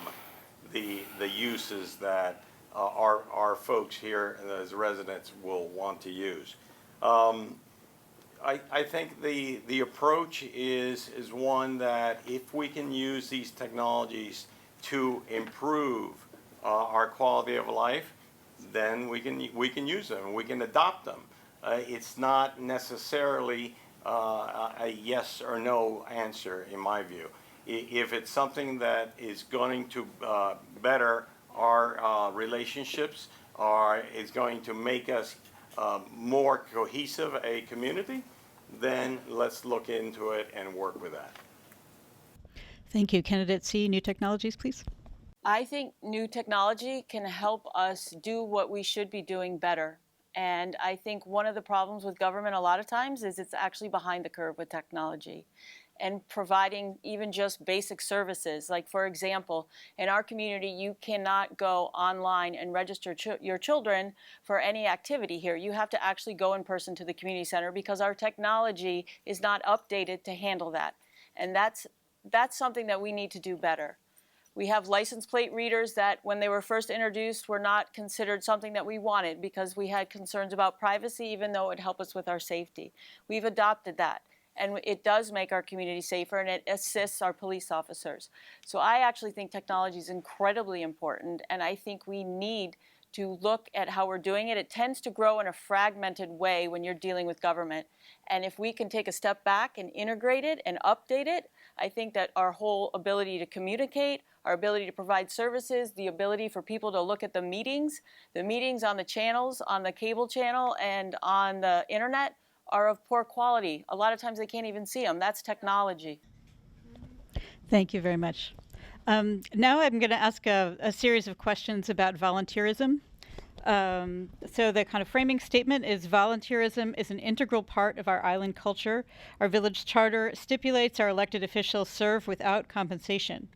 S4: the uses that our folks here as residents will want to use. I think the approach is one that if we can use these technologies to improve our quality of life, then we can use them and we can adopt them. It's not necessarily a yes or no answer in my view. If it's something that is going to better our relationships or is going to make us more cohesive a community, then let's look into it and work with that.
S8: Thank you. Candidate C, New Technologies, please.
S5: I think new technology can help us do what we should be doing better. And I think one of the problems with government a lot of times is it's actually behind the curve with technology and providing even just basic services. Like, for example, in our community, you cannot go online and register your children for any activity here. You have to actually go in person to the community center because our technology is not updated to handle that. And that's something that we need to do better. We have license plate readers that when they were first introduced were not considered something that we wanted because we had concerns about privacy, even though it would help us with our safety. We've adopted that, and it does make our community safer, and it assists our police officers. So I actually think technology is incredibly important, and I think we need to look at how we're doing it. It tends to grow in a fragmented way when you're dealing with government. And if we can take a step back and integrate it and update it, I think that our whole ability to communicate, our ability to provide services, the ability for people to look at the meetings on the channels, on the cable channel and on the internet are of poor quality. A lot of times they can't even see them. That's technology.
S8: Thank you very much. Now I'm going to ask a series of questions about volunteerism. So the kind of framing statement is volunteerism is an integral part of our island culture. Our village charter stipulates our elected officials serve without compensation.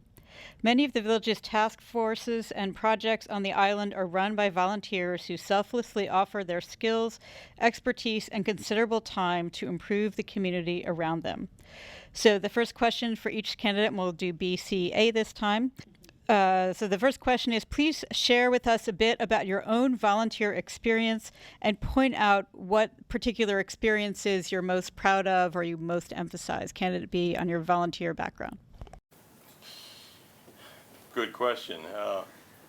S8: Many of the village's task forces and projects on the island are run by volunteers who selflessly offer their skills, expertise, and considerable time to improve the community around them. So the first question for each candidate, and we'll do B, C, A this time. So the first question is, please share with us a bit about your own volunteer experience and point out what particular experiences you're most proud of or you most emphasize. Candidate B, on your volunteer background.
S4: Good question.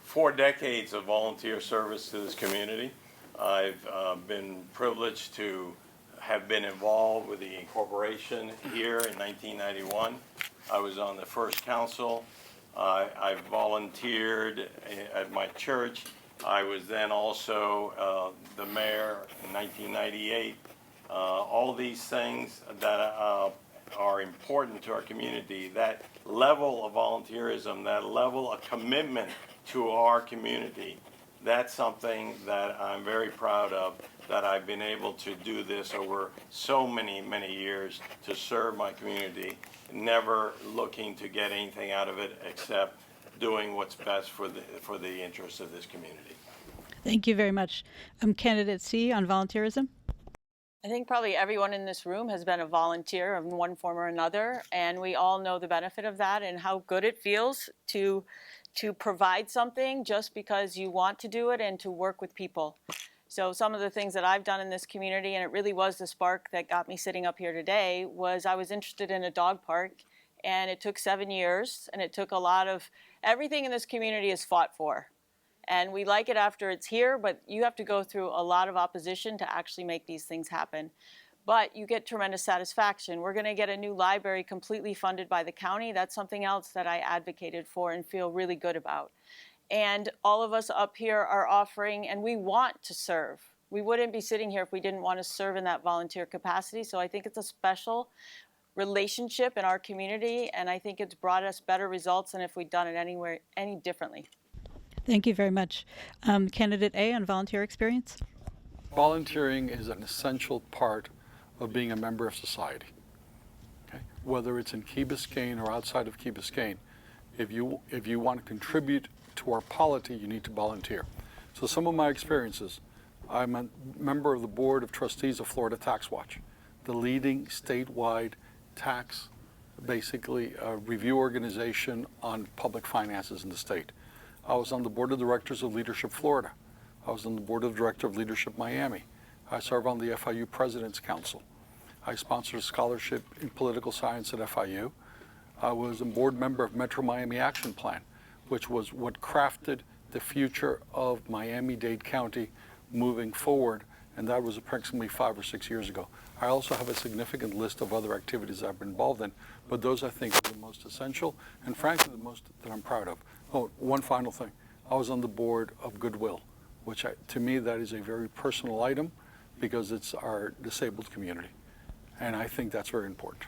S4: 4 decades of volunteer service to this community. I've been privileged to have been involved with the incorporation here in 1991. I was on the first council. I volunteered at my church. I was then also the mayor in 1998. All these things that are important to our community, that level of volunteerism, that level of commitment to our community, that's something that I'm very proud of, that I've been able to do this over so many, many years to serve my community, never looking to get anything out of it except doing what's best for the interests of this community.
S8: Thank you very much. Candidate C on volunteerism.
S5: I think probably everyone in this room has been a volunteer in one form or another, and we all know the benefit of that and how good it feels to provide something just because you want to do it and to work with people. So some of the things that I've done in this community, and it really was the spark that got me sitting up here today, was I was interested in a dog park, and it took 7 years, and it took a lot of, everything in this community is fought for. And we like it after it's here, but you have to go through a lot of opposition to actually make these things happen. But you get tremendous satisfaction. We're going to get a new library completely funded by the county. That's something else that I advocated for and feel really good about. And all of us up here are offering, and we want to serve. We wouldn't be sitting here if we didn't want to serve in that volunteer capacity. So I think it's a special relationship in our community, and I think it's brought us better results than if we'd done it any differently.
S8: Thank you very much. Candidate A on volunteer experience.
S3: Volunteering is an essential part of being a member of society. Okay? Whether it's in Key Biscayne or outside of Key Biscayne, if you want to contribute to our polity, you need to volunteer. So some of my experiences, I'm a member of the Board of Trustees of Florida Tax Watch, the leading statewide tax, basically, review organization on public finances in the state. I was on the board of directors of Leadership Florida. I was on the board of directors of Leadership Miami. I serve on the FIU President's Council. I sponsored a scholarship in political science at FIU. I was a board member of Metro Miami Action Plan, which was what crafted the future of Miami-Dade County moving forward, and that was approximately 5 or 6 years ago. I also have a significant list of other activities I've been involved in, but those I think are the most essential and frankly the most that I'm proud of. Oh, one final thing. I was on the board of Goodwill, which to me that is a very personal item because it's our disabled community. And I think that's very important.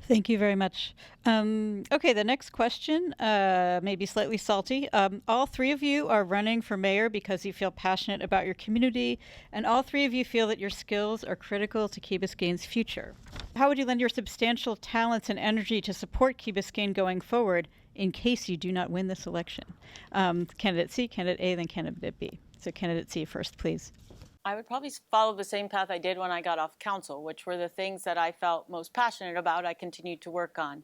S8: Thank you very much. Okay, the next question may be slightly salty. All three of you are running for mayor because you feel passionate about your community, and all three of you feel that your skills are critical to Key Biscayne's future. How would you lend your substantial talents and energy to support Key Biscayne going forward in case you do not win this election? Candidate C, Candidate A, then Candidate B. So Candidate C first, please.
S5: I would probably follow the same path I did when I got off council, which were the things that I felt most passionate about I continued to work on.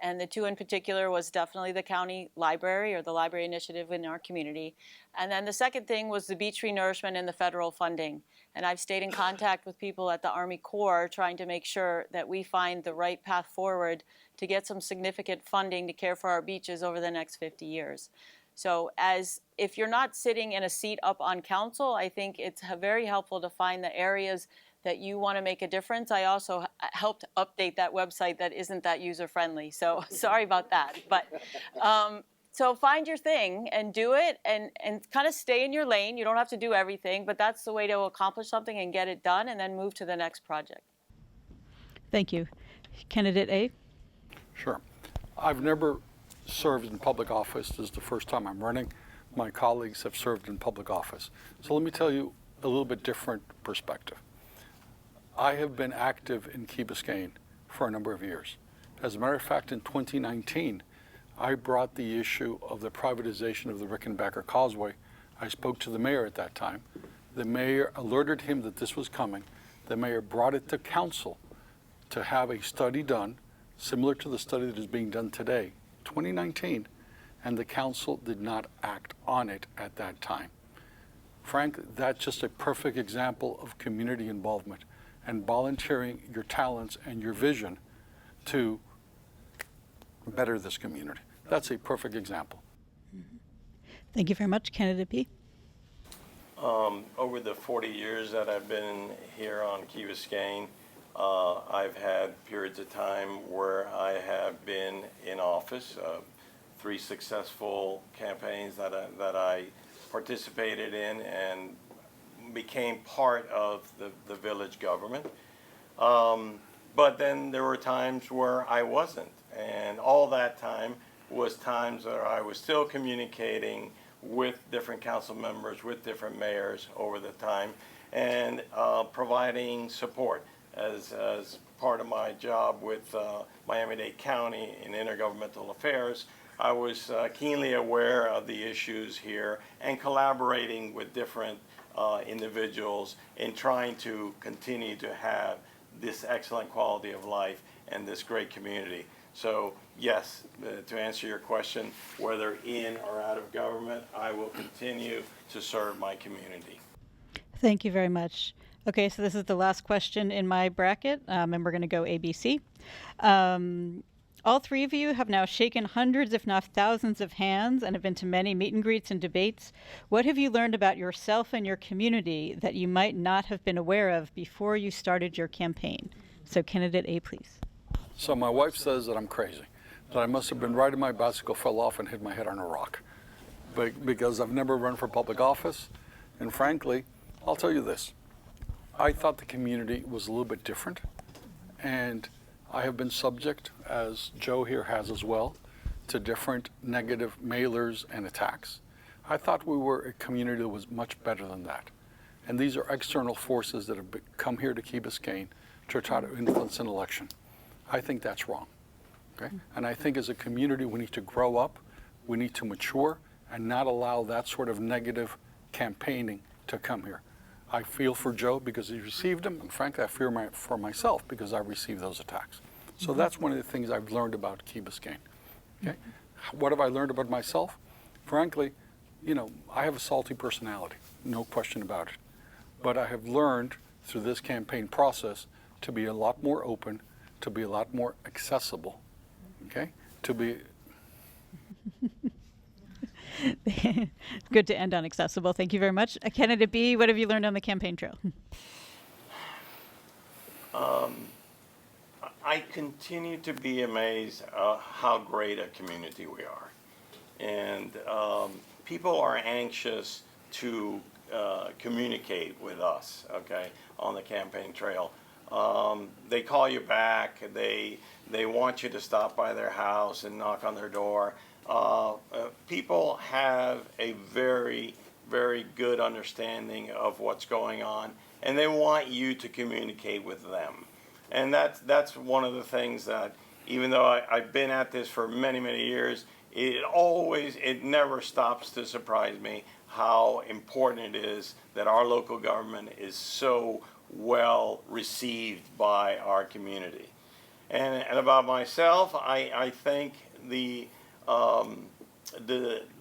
S5: And the two in particular was definitely the county library or the library initiative in our community. And then the second thing was the beach renourishment and the federal funding. And I've stayed in contact with people at the Army Corps trying to make sure that we find the right path forward to get some significant funding to care for our beaches over the next 50 years. So if you're not sitting in a seat up on council, I think it's very helpful to find the areas that you want to make a difference. I also helped update that website that isn't that user-friendly, so sorry about that. But so find your thing and do it and kind of stay in your lane. You don't have to do everything, but that's the way to accomplish something and get it done and then move to the next project.
S8: Thank you. Candidate A?
S3: Sure. I've never served in public office. This is the first time I'm running. My colleagues have served in public office. So let me tell you a little bit different perspective. I have been active in Key Biscayne for a number of years. As a matter of fact, in 2019, I brought the issue of the privatization of the Rickenbacker Causeway. I spoke to the mayor at that time. The mayor alerted him that this was coming. The mayor brought it to council to have a study done, similar to the study that is being done today, 2019, and the council did not act on it at that time. Frank, that's just a perfect example of community involvement and volunteering your talents and your vision to better this community. That's a perfect example.
S8: Mm-hmm. Thank you very much. Candidate B.
S4: Over the 40 years that I've been here on Key Biscayne, I've had periods of time where I have been in office, 3 successful campaigns that I participated in and became part of the village government. But then there were times where I wasn't, and all that time was times where I was still communicating with different council members, with different mayors over the time, and providing support. As part of my job with Miami-Dade County in intergovernmental affairs, I was keenly aware of the issues here and collaborating with different individuals in trying to continue to have this excellent quality of life and this great community. So yes, to answer your question, whether in or out of government, I will continue to serve my community.
S8: Thank you very much. Okay, so this is the last question in my bracket, and we're going to go ABC. All three of you have now shaken hundreds, if not thousands, of hands and have been to many meet and greets and debates. What have you learned about yourself and your community that you might not have been aware of before you started your campaign? So candidate A, please.
S3: So my wife says that I'm crazy, that I must have been riding my bicycle, fell off, and hit my head on a rock. Because I've never run for public office, and frankly, I'll tell you this. I thought the community was a little bit different, and I have been subject, as Joe here has as well, to different negative mailers and attacks. I thought we were a community that was much better than that. And these are external forces that have come here to Key Biscayne to try to influence an election. I think that's wrong, okay? And I think as a community we need to grow up, we need to mature, and not allow that sort of negative campaigning to come here. I feel for Joe because he received them, and frankly, I fear for myself because I received those attacks. So that's one of the things I've learned about Key Biscayne. Okay? What have I learned about myself? Frankly, you know, I have a salty personality, no question about it. But I have learned through this campaign process to be a lot more open, to be a lot more accessible, okay? To be...
S8: Good to end on accessible. Thank you very much. Candidate B, what have you learned on the campaign trail?
S4: I continue to be amazed how great a community we are. And people are anxious to communicate with us, okay, on the campaign trail. They call you back. They want you to stop by their house and knock on their door. People have a very, very good understanding of what's going on, and they want you to communicate with them. And that's one of the things that, even though I've been at this for many, many years, it never stops to surprise me how important it is that our local government is so well received by our community. And about myself, I think the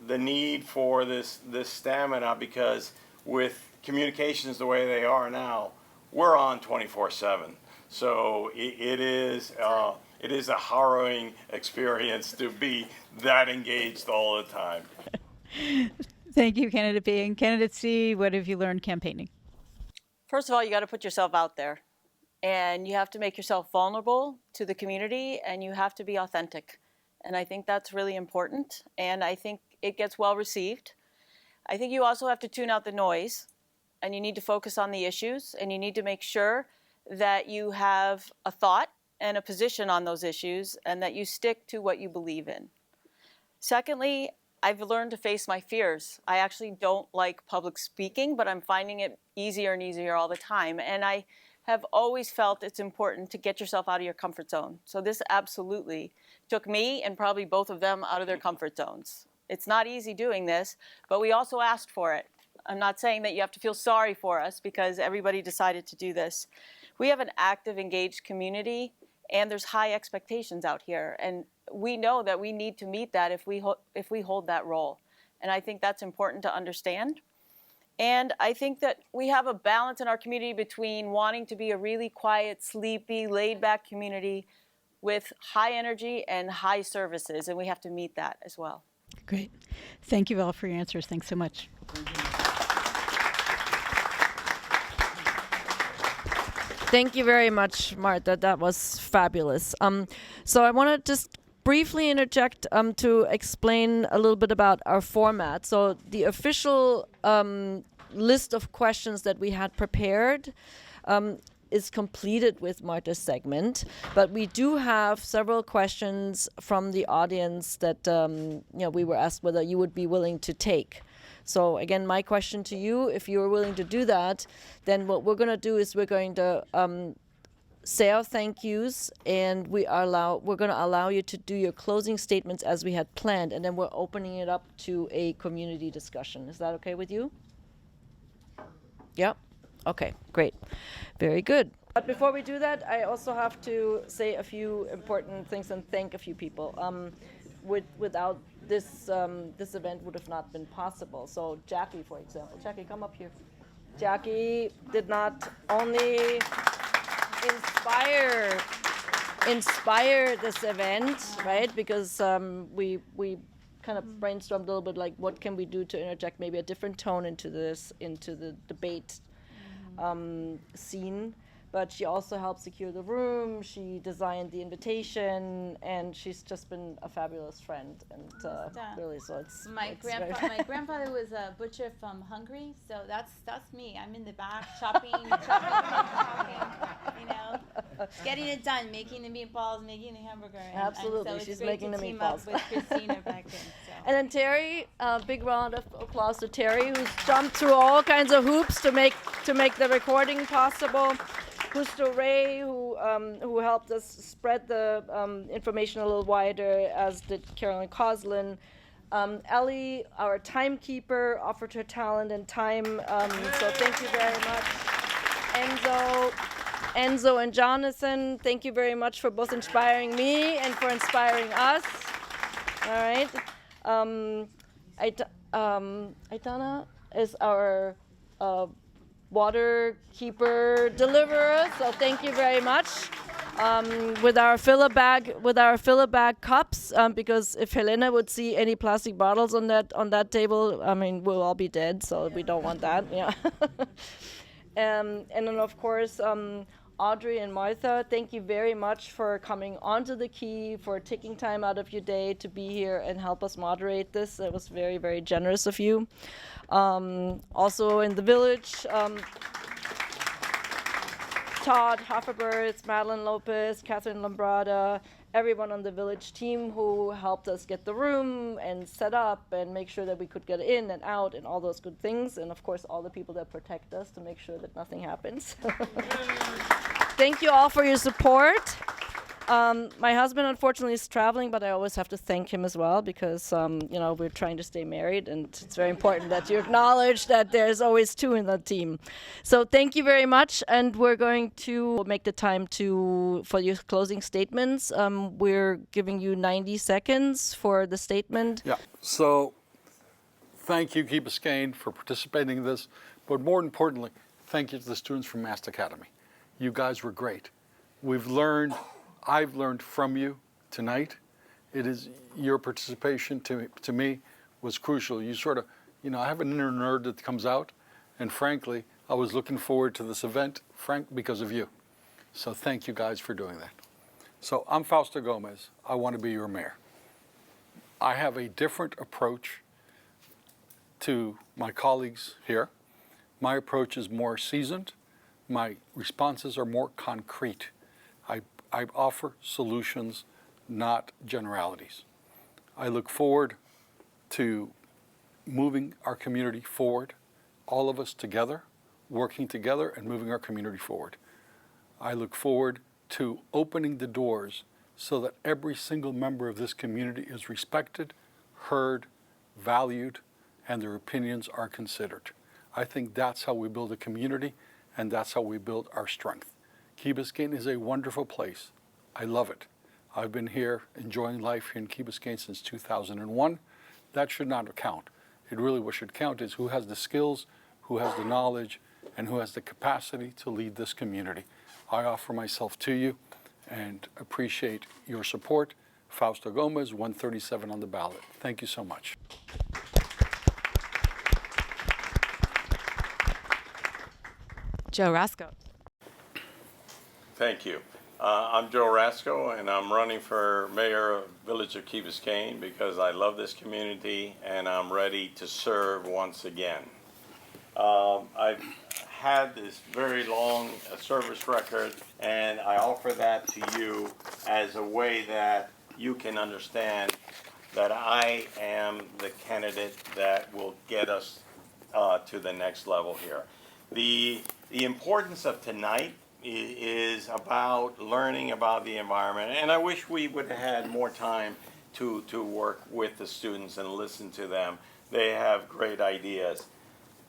S4: need for this stamina, because with communications the way they are now, we're on 24/7. So it is a harrowing experience to be that engaged all the time.
S8: Thank you, Candidate B. And Candidate C, what have you learned campaigning?
S5: First of all, you got to put yourself out there, and you have to make yourself vulnerable to the community, and you have to be authentic. And I think that's really important, and I think it gets well received. I think you also have to tune out the noise, and you need to focus on the issues, and you need to make sure that you have a thought and a position on those issues, and that you stick to what you believe in. Secondly, I've learned to face my fears. I actually don't like public speaking, but I'm finding it easier and easier all the time. And I have always felt it's important to get yourself out of your comfort zone. So this absolutely took me and probably both of them out of their comfort zones. It's not easy doing this, but we also asked for it. I'm not saying that you have to feel sorry for us because everybody decided to do this. We have an active, engaged community, and there's high expectations out here. And we know that we need to meet that if we hold that role. And I think that's important to understand. And I think that we have a balance in our community between wanting to be a really quiet, sleepy, laid-back community with high energy and high services, and we have to meet that as well.
S8: Great. Thank you all for your answers. Thanks so much.
S1: Thank you very much, Martha. That was fabulous. So I want to just briefly interject to explain a little bit about our format. So the official list of questions that we had prepared is completed with Martha's segment, but we do have several questions from the audience that we were asked whether you would be willing to take. So again, my question to you, if you're willing to do that, then what we're going to do is we're going to say our thank yous, and we're going to allow you to do your closing statements as we had planned, and then we're opening it up to a community discussion. Is that okay with you? Yeah? Okay, great. Very good. But before we do that, I also have to say a few important things and thank a few people. Without this, this event would have not been possible. So Jackie, for example. Jackie, come up here. Jackie did not only inspire this event, right? Because we kind of brainstormed a little bit, like what can we do to interject maybe a different tone into the debate scene. But she also helped secure the room. She designed the invitation, and she's just been a fabulous friend. And really, so it's
S9: my
S1: very
S9: my grandfather was a butcher from Hungary, so that's me. I'm in the back chopping, you know, getting it done, making the meatballs, making the hamburger.
S1: Absolutely,
S9: and so
S1: she's
S9: it's great
S1: making
S9: to
S1: the
S9: team
S1: meatballs.
S9: up with Christina back then. So.
S1: And then Terry, big round of applause to Terry, who's jumped through all kinds of hoops to make the recording possible. Gusto Ray, who helped us spread the information a little wider, as did Carolyn Coslin. Ellie, our timekeeper, offered her talent and time, so thank you very much. Enzo and Jonathan, thank you very much for both inspiring me and for inspiring us. All right. Aitana is our water keeper deliverer, so thank you very much. With our fill a bag cups, because if Helena would see any plastic bottles on that table, I mean, we'll all be dead, so we don't want that. Yeah. And then of course, Audrey and Martha, thank you very much for coming onto the key, for taking time out of your day to be here and help us moderate this. It was very, very generous of you. Also in the village, Todd Hofferberth, Madeline Lopez, Catherine Lambrada, everyone on the village team who helped us get the room and set up and make sure that we could get in and out and all those good things. And of course, all the people that protect us to make sure that nothing happens. Thank you all for your support. My husband, unfortunately, is traveling, but I always have to thank him as well because, we're trying to stay married, and it's very important that you acknowledge that there's always two in the team. So thank you very much, and we're going to make the time for your closing statements. We're giving you 90 seconds for the statement.
S3: Yeah, so thank you, Key Biscayne, for participating in this, but more importantly, thank you to the students from MAST Academy. You guys were great. I've learned from you tonight. It is your participation to me was crucial. You sort of, I have an inner nerd that comes out, and frankly, I was looking forward to this event, because of you. So thank you guys for doing that. So I'm Fausto Gomez. I want to be your mayor. I have a different approach to my colleagues here. My approach is more seasoned. My responses are more concrete. I offer solutions, not generalities. I look forward to moving our community forward, all of us together, working together and moving our community forward. I look forward to opening the doors so that every single member of this community is respected, heard, valued, and their opinions are considered. I think that's how we build a community, and that's how we build our strength. Key Biscayne is a wonderful place. I love it. I've been here enjoying life here in Key Biscayne since 2001. That should not count. What should count is who has the skills, who has the knowledge, and who has the capacity to lead this community. I offer myself to you and appreciate your support. Fausto Gomez, 137 on the ballot. Thank you so much.
S10: Joe Rasco.
S4: Thank you. I'm Joe Rasco, and I'm running for mayor of Village of Key Biscayne because I love this community and I'm ready to serve once again. I've had this very long service record, and I offer that to you as a way that you can understand that I am the candidate that will get us to the next level here. The importance of tonight is about learning about the environment, and I wish we would have had more time to work with the students and listen to them. They have great ideas.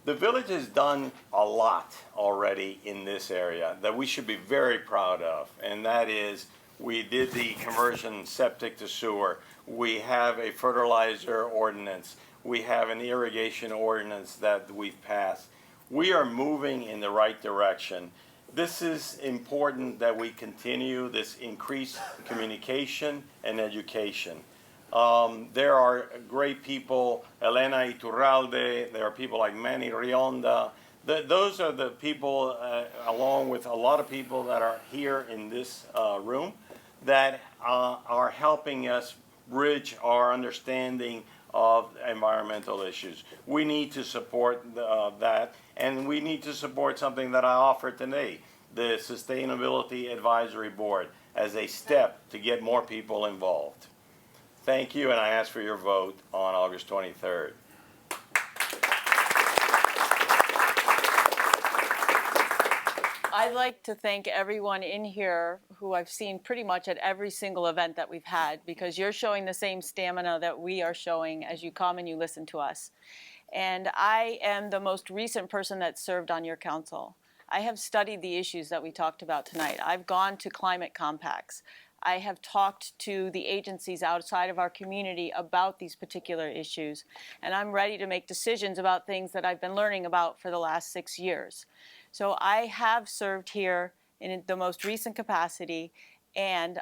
S4: The village has done a lot already in this area that we should be very proud of, and that is we did the conversion septic to sewer. We have a fertilizer ordinance. We have an irrigation ordinance that we've passed. We are moving in the right direction. This is important that we continue this increased communication and education. There are great people, Elena Iturralde, there are people like Manny Rionda. Those are the people, along with a lot of people that are here in this room, that are helping us bridge our understanding of environmental issues. We need to support that, and we need to support something that I offered today, the Sustainability Advisory Board, as a step to get more people involved. Thank you, and I ask for your vote on August 23rd.
S5: I'd like to thank everyone in here who I've seen pretty much at every single event that we've had, because you're showing the same stamina that we are showing as you come and you listen to us. And I am the most recent person that served on your council. I have studied the issues that we talked about tonight. I've gone to climate compacts. I have talked to the agencies outside of our community about these particular issues, and I'm ready to make decisions about things that I've been learning about for the last 6 years. So I have served here in the most recent capacity, and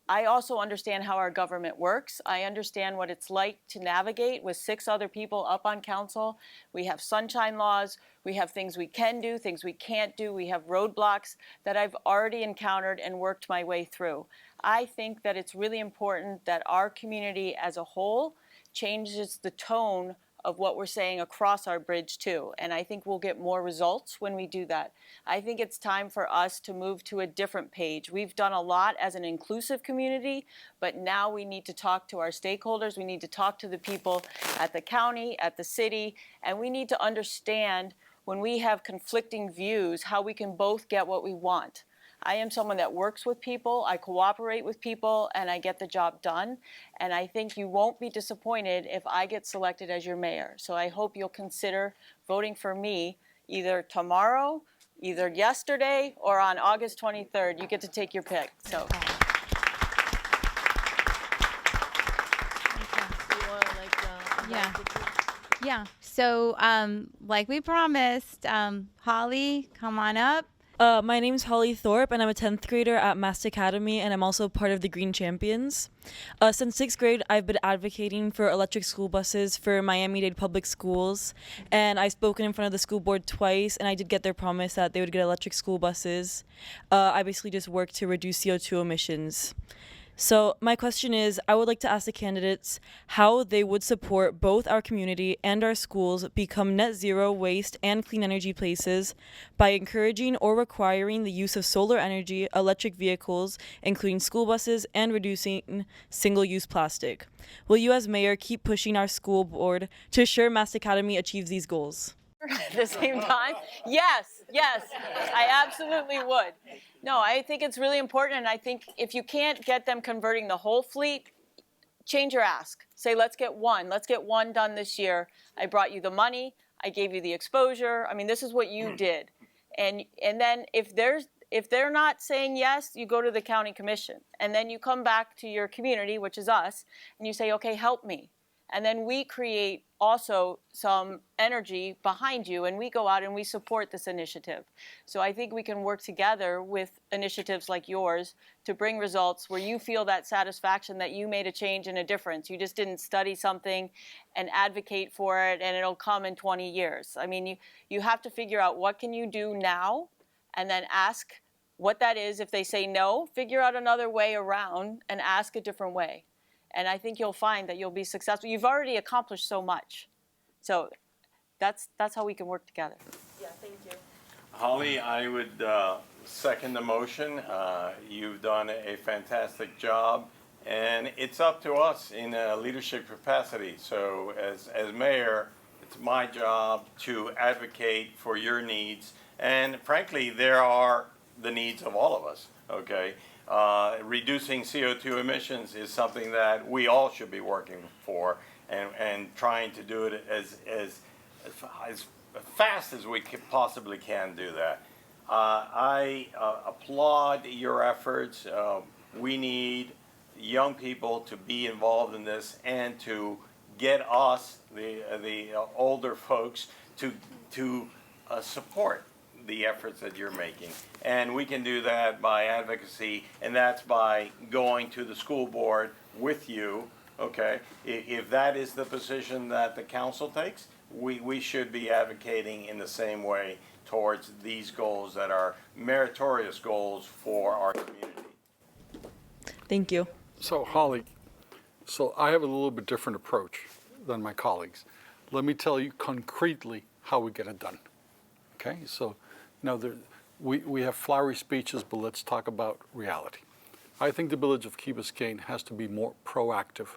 S5: I also understand how our government works. I understand what it's like to navigate with 6 other people up on council. We have sunshine laws. We have things we can do, things we can't do. We have roadblocks that I've already encountered and worked my way through. I think that it's really important that our community as a whole changes the tone of what we're saying across our bridge too. And I think we'll get more results when we do that. I think it's time for us to move to a different page. We've done a lot as an inclusive community, but now we need to talk to our stakeholders. We need to talk to the people at the county, at the city, and we need to understand when we have conflicting views, how we can both get what we want. I am someone that works with people, I cooperate with people, and I get the job done. And I think you won't be disappointed if I get selected as your mayor. So I hope you'll consider voting for me either tomorrow, either yesterday, or on August 23rd. You get to take your pick. So.
S10: Yeah. So, like we promised, Holly, come on up.
S11: My name's Holly Thorpe, and I'm a 10th grader at MAST Academy, and I'm also part of the Green Champions. Since 6th grade, I've been advocating for electric school buses for Miami-Dade public schools, and I've spoken in front of the school board twice, and I did get their promise that they would get electric school buses. I basically just work to reduce CO2 emissions. So my question is, I would like to ask the candidates how they would support both our community and our schools become net zero waste and clean energy places by encouraging or requiring the use of solar energy, electric vehicles, including school buses, and reducing single-use plastic. Will you as mayor keep pushing our school board to ensure MAST Academy achieves these goals?
S5: At the same time? Yes, I absolutely would. No, I think it's really important, and I think if you can't get them converting the whole fleet, change your ask. Say, let's get one done this year. I brought you the money, I gave you the exposure. I mean, this is what you did. And then if they're not saying yes, you go to the county commission. And then you come back to your community, which is us, and you say, okay, help me. And then we create also some energy behind you, and we go out and we support this initiative. So I think we can work together with initiatives like yours to bring results where you feel that satisfaction that you made a change and a difference. You just didn't study something and advocate for it, and it'll come in 20 years. I mean, you have to figure out what can you do now, and then ask what that is. If they say no, figure out another way around and ask a different way. And I think you'll find that you'll be successful. You've already accomplished so much. So that's how we can work together. Yeah, thank you.
S4: Holly, I would second the motion. You've done a fantastic job, and it's up to us in a leadership capacity. So as mayor, it's my job to advocate for your needs. And frankly, there are the needs of all of us, okay? Reducing CO2 emissions is something that we all should be working for and trying to do it as fast as we possibly can do that. I applaud your efforts. We need young people to be involved in this and to get us, the older folks, to support the efforts that you're making. And we can do that by advocacy, and that's by going to the school board with you, okay? If that is the position that the council takes, we should be advocating in the same way towards these goals that are meritorious goals for our community.
S11: Thank you.
S3: So Holly, so I have a little bit different approach than my colleagues. Let me tell you concretely how we get it done. Okay, so now we have flowery speeches, but let's talk about reality. I think the village of Key Biscayne has to be more proactive.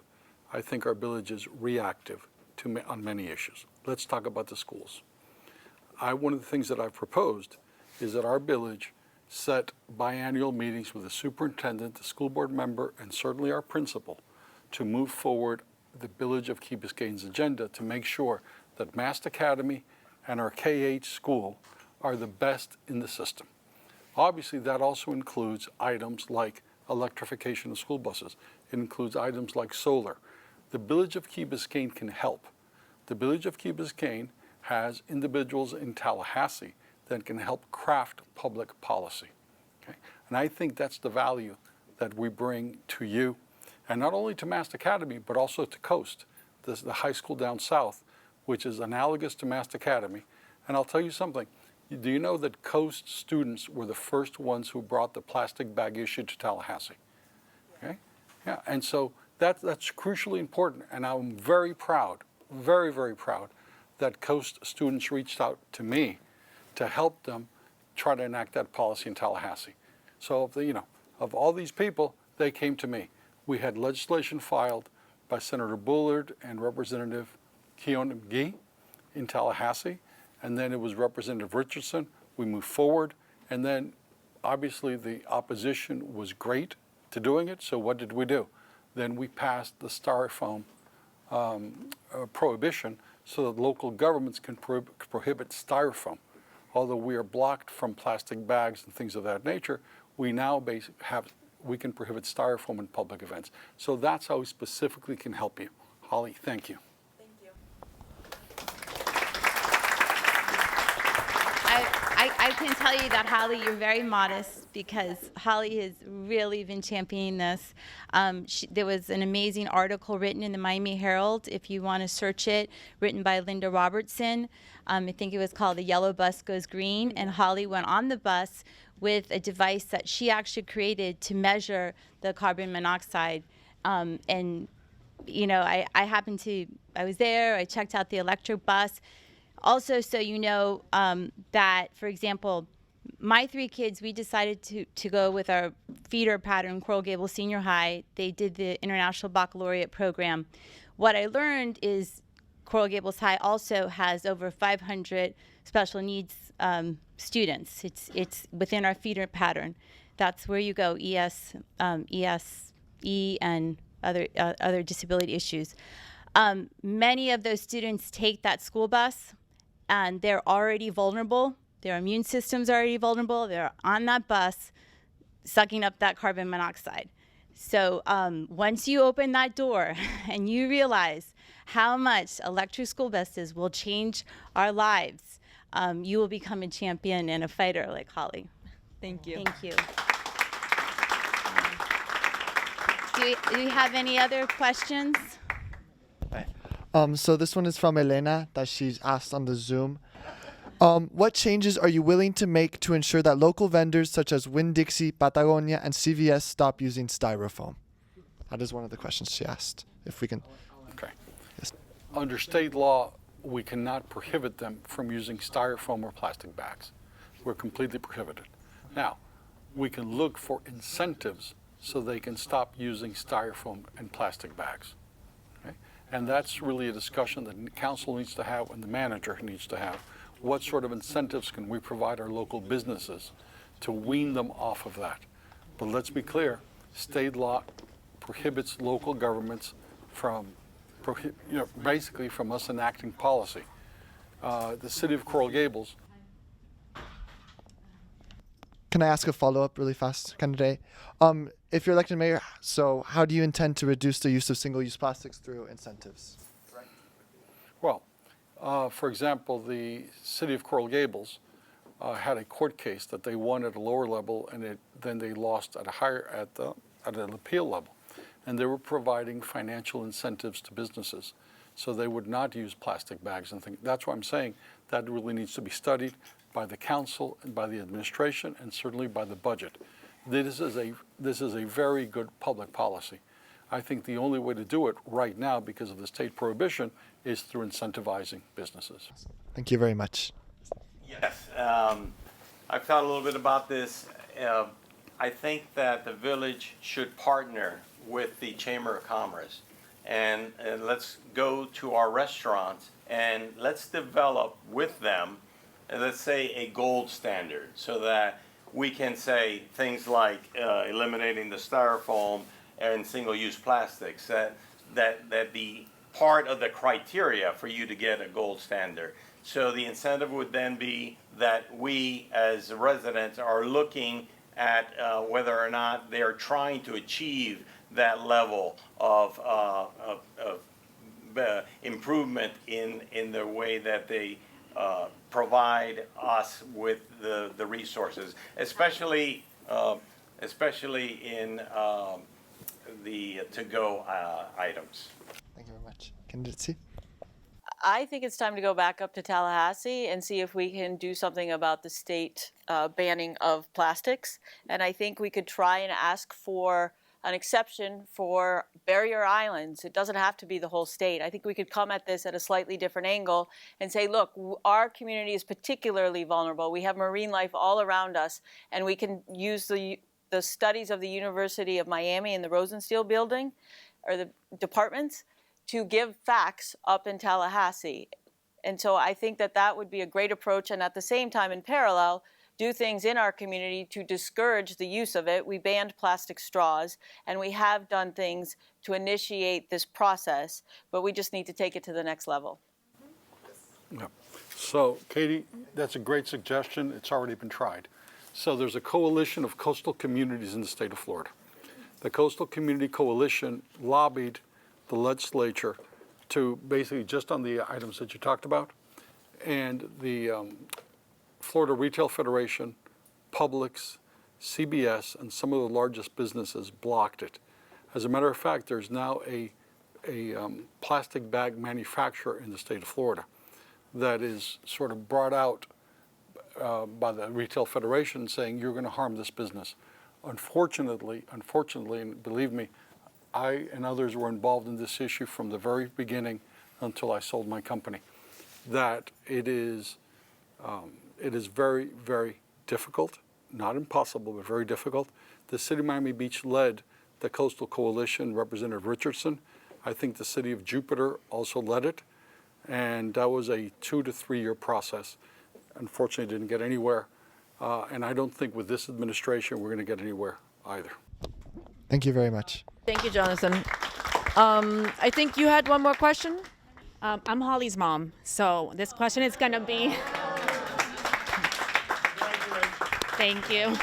S3: I think our village is reactive on many issues. Let's talk about the schools. One of the things that I've proposed is that our village set biannual meetings with the superintendent, the school board member, and certainly our principal to move forward the village of Key Biscayne's agenda to make sure that MAST Academy and our KH school are the best in the system. Obviously, that also includes items like electrification of school buses. It includes items like solar. The village of Key Biscayne can help. The village of Key Biscayne has individuals in Tallahassee that can help craft public policy. Okay? And I think that's the value that we bring to you, and not only to MAST Academy, but also to Coast, the high school down south, which is analogous to MAST Academy. And I'll tell you something. Do you know that Coast students were the first ones who brought the plastic bag issue to Tallahassee? Okay? Yeah, and so that's crucially important, and I'm very proud, very, very proud that Coast students reached out to me to help them try to enact that policy in Tallahassee. So, of all these people, they came to me. We had legislation filed by Senator Bullard and Representative Keon McGee in Tallahassee, and then it was Representative Richardson. We moved forward, and then obviously the opposition was great to doing it, so what did we do? Then we passed the styrofoam prohibition so that local governments can prohibit styrofoam. Although we are blocked from plastic bags and things of that nature, we now we can prohibit styrofoam in public events. So that's how we specifically can help you. Holly, thank you.
S11: Thank you.
S10: I can tell you that, Holly, you're very modest because Holly has really been championing this. There was an amazing article written in the Miami Herald, if you want to search it, written by Linda Robertson. I think it was called The Yellow Bus Goes Green, and Holly went on the bus with a device that she actually created to measure the carbon monoxide. And, I was there, I checked out the electric bus. Also, so you know that, for example, my 3 kids, we decided to go with our feeder pattern, Coral Gables Senior High. They did the International Baccalaureate program. What I learned is Coral Gables High also has over 500 special needs students. It's within our feeder pattern. That's where you go, ESE, and other disability issues. Many of those students take that school bus, and they're already vulnerable. Their immune system's already vulnerable. They're on that bus sucking up that carbon monoxide. So once you open that door and you realize how much electric school buses will change our lives, you will become a champion and a fighter like Holly.
S11: Thank you.
S10: Thank you. Do we have any other questions?
S7: So this one is from Elena that she's asked on the Zoom. What changes are you willing to make to ensure that local vendors such as Winn-Dixie, Patagonia, and CVS stop using styrofoam? That is one of the questions she asked. If we can.
S3: Okay. Yes. Under state law, we cannot prohibit them from using styrofoam or plastic bags. We're completely prohibited. Now, we can look for incentives so they can stop using styrofoam and plastic bags. Okay? And that's really a discussion that the council needs to have and the manager needs to have. What sort of incentives can we provide our local businesses to wean them off of that? But let's be clear, state law prohibits local governments from, basically from us enacting policy. the city of Coral Gables.
S7: Can I ask a follow-up really fast, candidate? If you're elected mayor, so how do you intend to reduce the use of single-use plastics through incentives?
S3: Well, for example, the city of Coral Gables had a court case that they won at a lower level, and then they lost at a higher at an appeal level, and they were providing financial incentives to businesses, so they would not use plastic bags and things. That's why I'm saying that really needs to be studied by the council and by the administration, and certainly by the budget. This is a very good public policy. I think the only way to do it right now, because of the state prohibition, is through incentivizing businesses.
S7: Thank you very much.
S4: Yes, I've thought a little bit about this. I think that the village should partner with the Chamber of Commerce, and let's go to our restaurants and let's develop with them, let's say, a gold standard, so that we can say things like eliminating the styrofoam and single-use plastics, that be part of the criteria for you to get a gold standard. So the incentive would then be that we as residents are looking at whether or not they're trying to achieve that level of improvement in the way that they provide us with the resources, especially in the to-go items.
S7: Thank you very much. Candidate C?
S5: I think it's time to go back up to Tallahassee and see if we can do something about the state banning of plastics. And I think we could try and ask for an exception for barrier islands. It doesn't have to be the whole state. I think we could come at this at a slightly different angle and say, look, our community is particularly vulnerable. We have marine life all around us, and we can use the studies of the University of Miami in the Rosenstiel building, or the departments, to give facts up in Tallahassee. And so I think that that would be a great approach, and at the same time, in parallel, do things in our community to discourage the use of it. We banned plastic straws, and we have done things to initiate this process, but we just need to take it to the next level.
S3: Yeah. So, Katie, that's a great suggestion. It's already been tried. So there's a coalition of coastal communities in the state of Florida. The Coastal Community Coalition lobbied the legislature to basically just on the items that you talked about, and the Florida Retail Federation, Publix, CBS, and some of the largest businesses blocked it. As a matter of fact, there's now a plastic bag manufacturer in the state of Florida that is sort of brought out by the Retail Federation saying, you're going to harm this business. Unfortunately, and believe me, I and others were involved in this issue from the very beginning until I sold my company, that it is very, very difficult, not impossible, but very difficult. The city of Miami Beach led the Coastal Coalition, Representative Richardson. I think the city of Jupiter also led it, and that was a 2 to 3 year process. Unfortunately, didn't get anywhere, and I don't think with this administration we're going to get anywhere either.
S7: Thank you very much.
S1: Thank you, Jonathan. I think you had one more question?
S12: I'm Holly's mom, so this question is going to be... Thank you.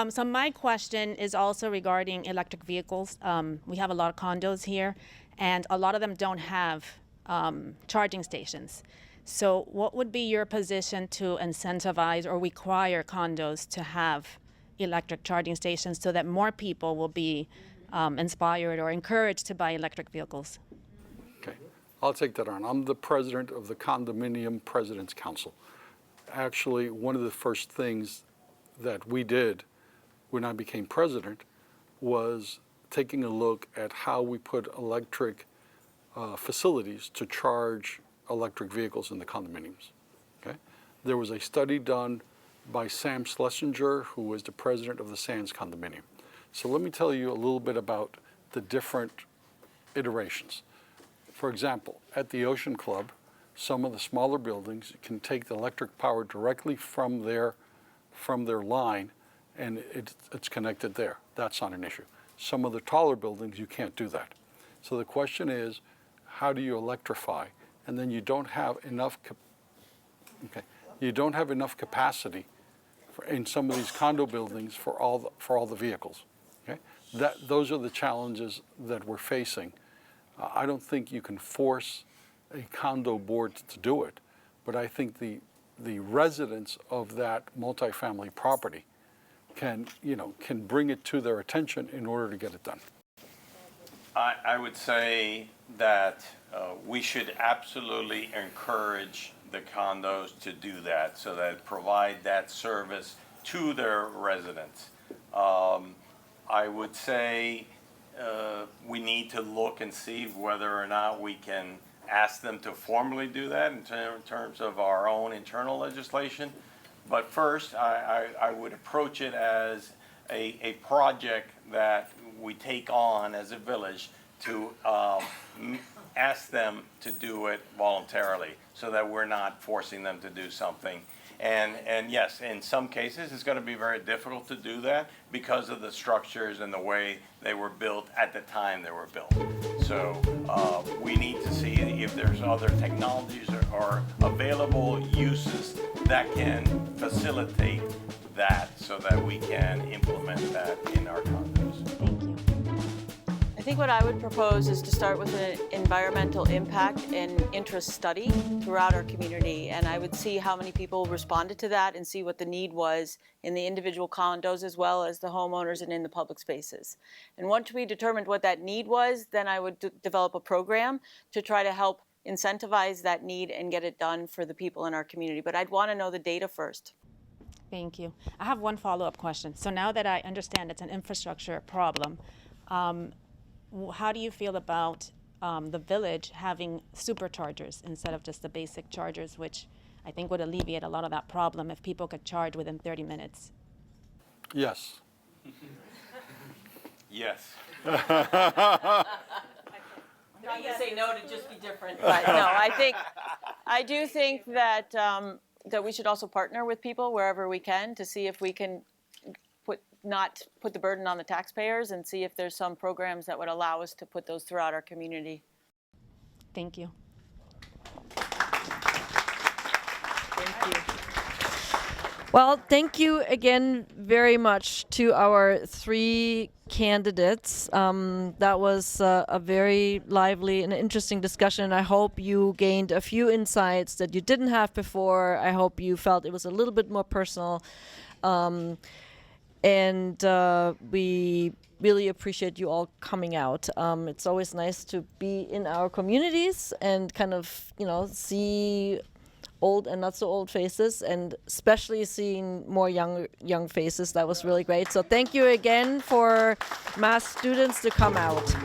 S12: So my question is also regarding electric vehicles. We have a lot of condos here, and a lot of them don't have charging stations. So what would be your position to incentivize or require condos to have electric charging stations so that more people will be inspired or encouraged to buy electric vehicles?
S3: Okay, I'll take that on. I'm the president of the Condominium President's Council. Actually, one of the first things that we did when I became president was taking a look at how we put electric facilities to charge electric vehicles in the condominiums. Okay? There was a study done by Sam Schlesinger, who was the president of the Sands Condominium. So let me tell you a little bit about the different iterations. For example, at the Ocean Club, some of the smaller buildings can take the electric power directly from their line, and it's connected there. That's not an issue. Some of the taller buildings, you can't do that. So the question is, how do you electrify? and then you don't have enough capacity in some of these condo buildings for all the vehicles. Okay, those are the challenges that we're facing. I don't think you can force a condo board to do it, but I think the residents of that multifamily property can bring it to their attention in order to get it done.
S4: I would say that we should absolutely encourage the condos to do that, so that provide that service to their residents. I would say we need to look and see whether or not we can ask them to formally do that in terms of our own internal legislation. But first, I would approach it as a project that we take on as a village to ask them to do it voluntarily, so that we're not forcing them to do something. And yes, in some cases, it's going to be very difficult to do that because of the structures and the way they were built at the time they were built. So we need to see if there's other technologies or available uses that can facilitate that, so that we can implement that in our condos.
S12: Thank you.
S5: I think what I would propose is to start with an environmental impact and interest study throughout our community. And I would see how many people responded to that and see what the need was in the individual condos as well as the homeowners and in the public spaces. And once we determined what that need was, then I would develop a program to try to help incentivize that need and get it done for the people in our community. But I'd want to know the data first.
S12: Thank you. I have one follow-up question. So now that I understand it's an infrastructure problem, how do you feel about the village having superchargers instead of just the basic chargers, which I think would alleviate a lot of that problem if people could charge within 30 minutes?
S3: Yes.
S4: Yes.
S5: I'm trying to say no to just be different, but no, I do think that that we should also partner with people wherever we can to see if we can not put the burden on the taxpayers, and see if there's some programs that would allow us to put those throughout our community.
S12: Thank you.
S5: Thank you.
S1: Well, thank you again very much to our three candidates. That was a very lively and interesting discussion. I hope you gained a few insights that you didn't have before. I hope you felt it was a little bit more personal. And we really appreciate you all coming out. It's always nice to be in our communities and kind of, see old and not so old faces, and especially seeing more young faces. That was really great. So thank you again for MAST students to come out.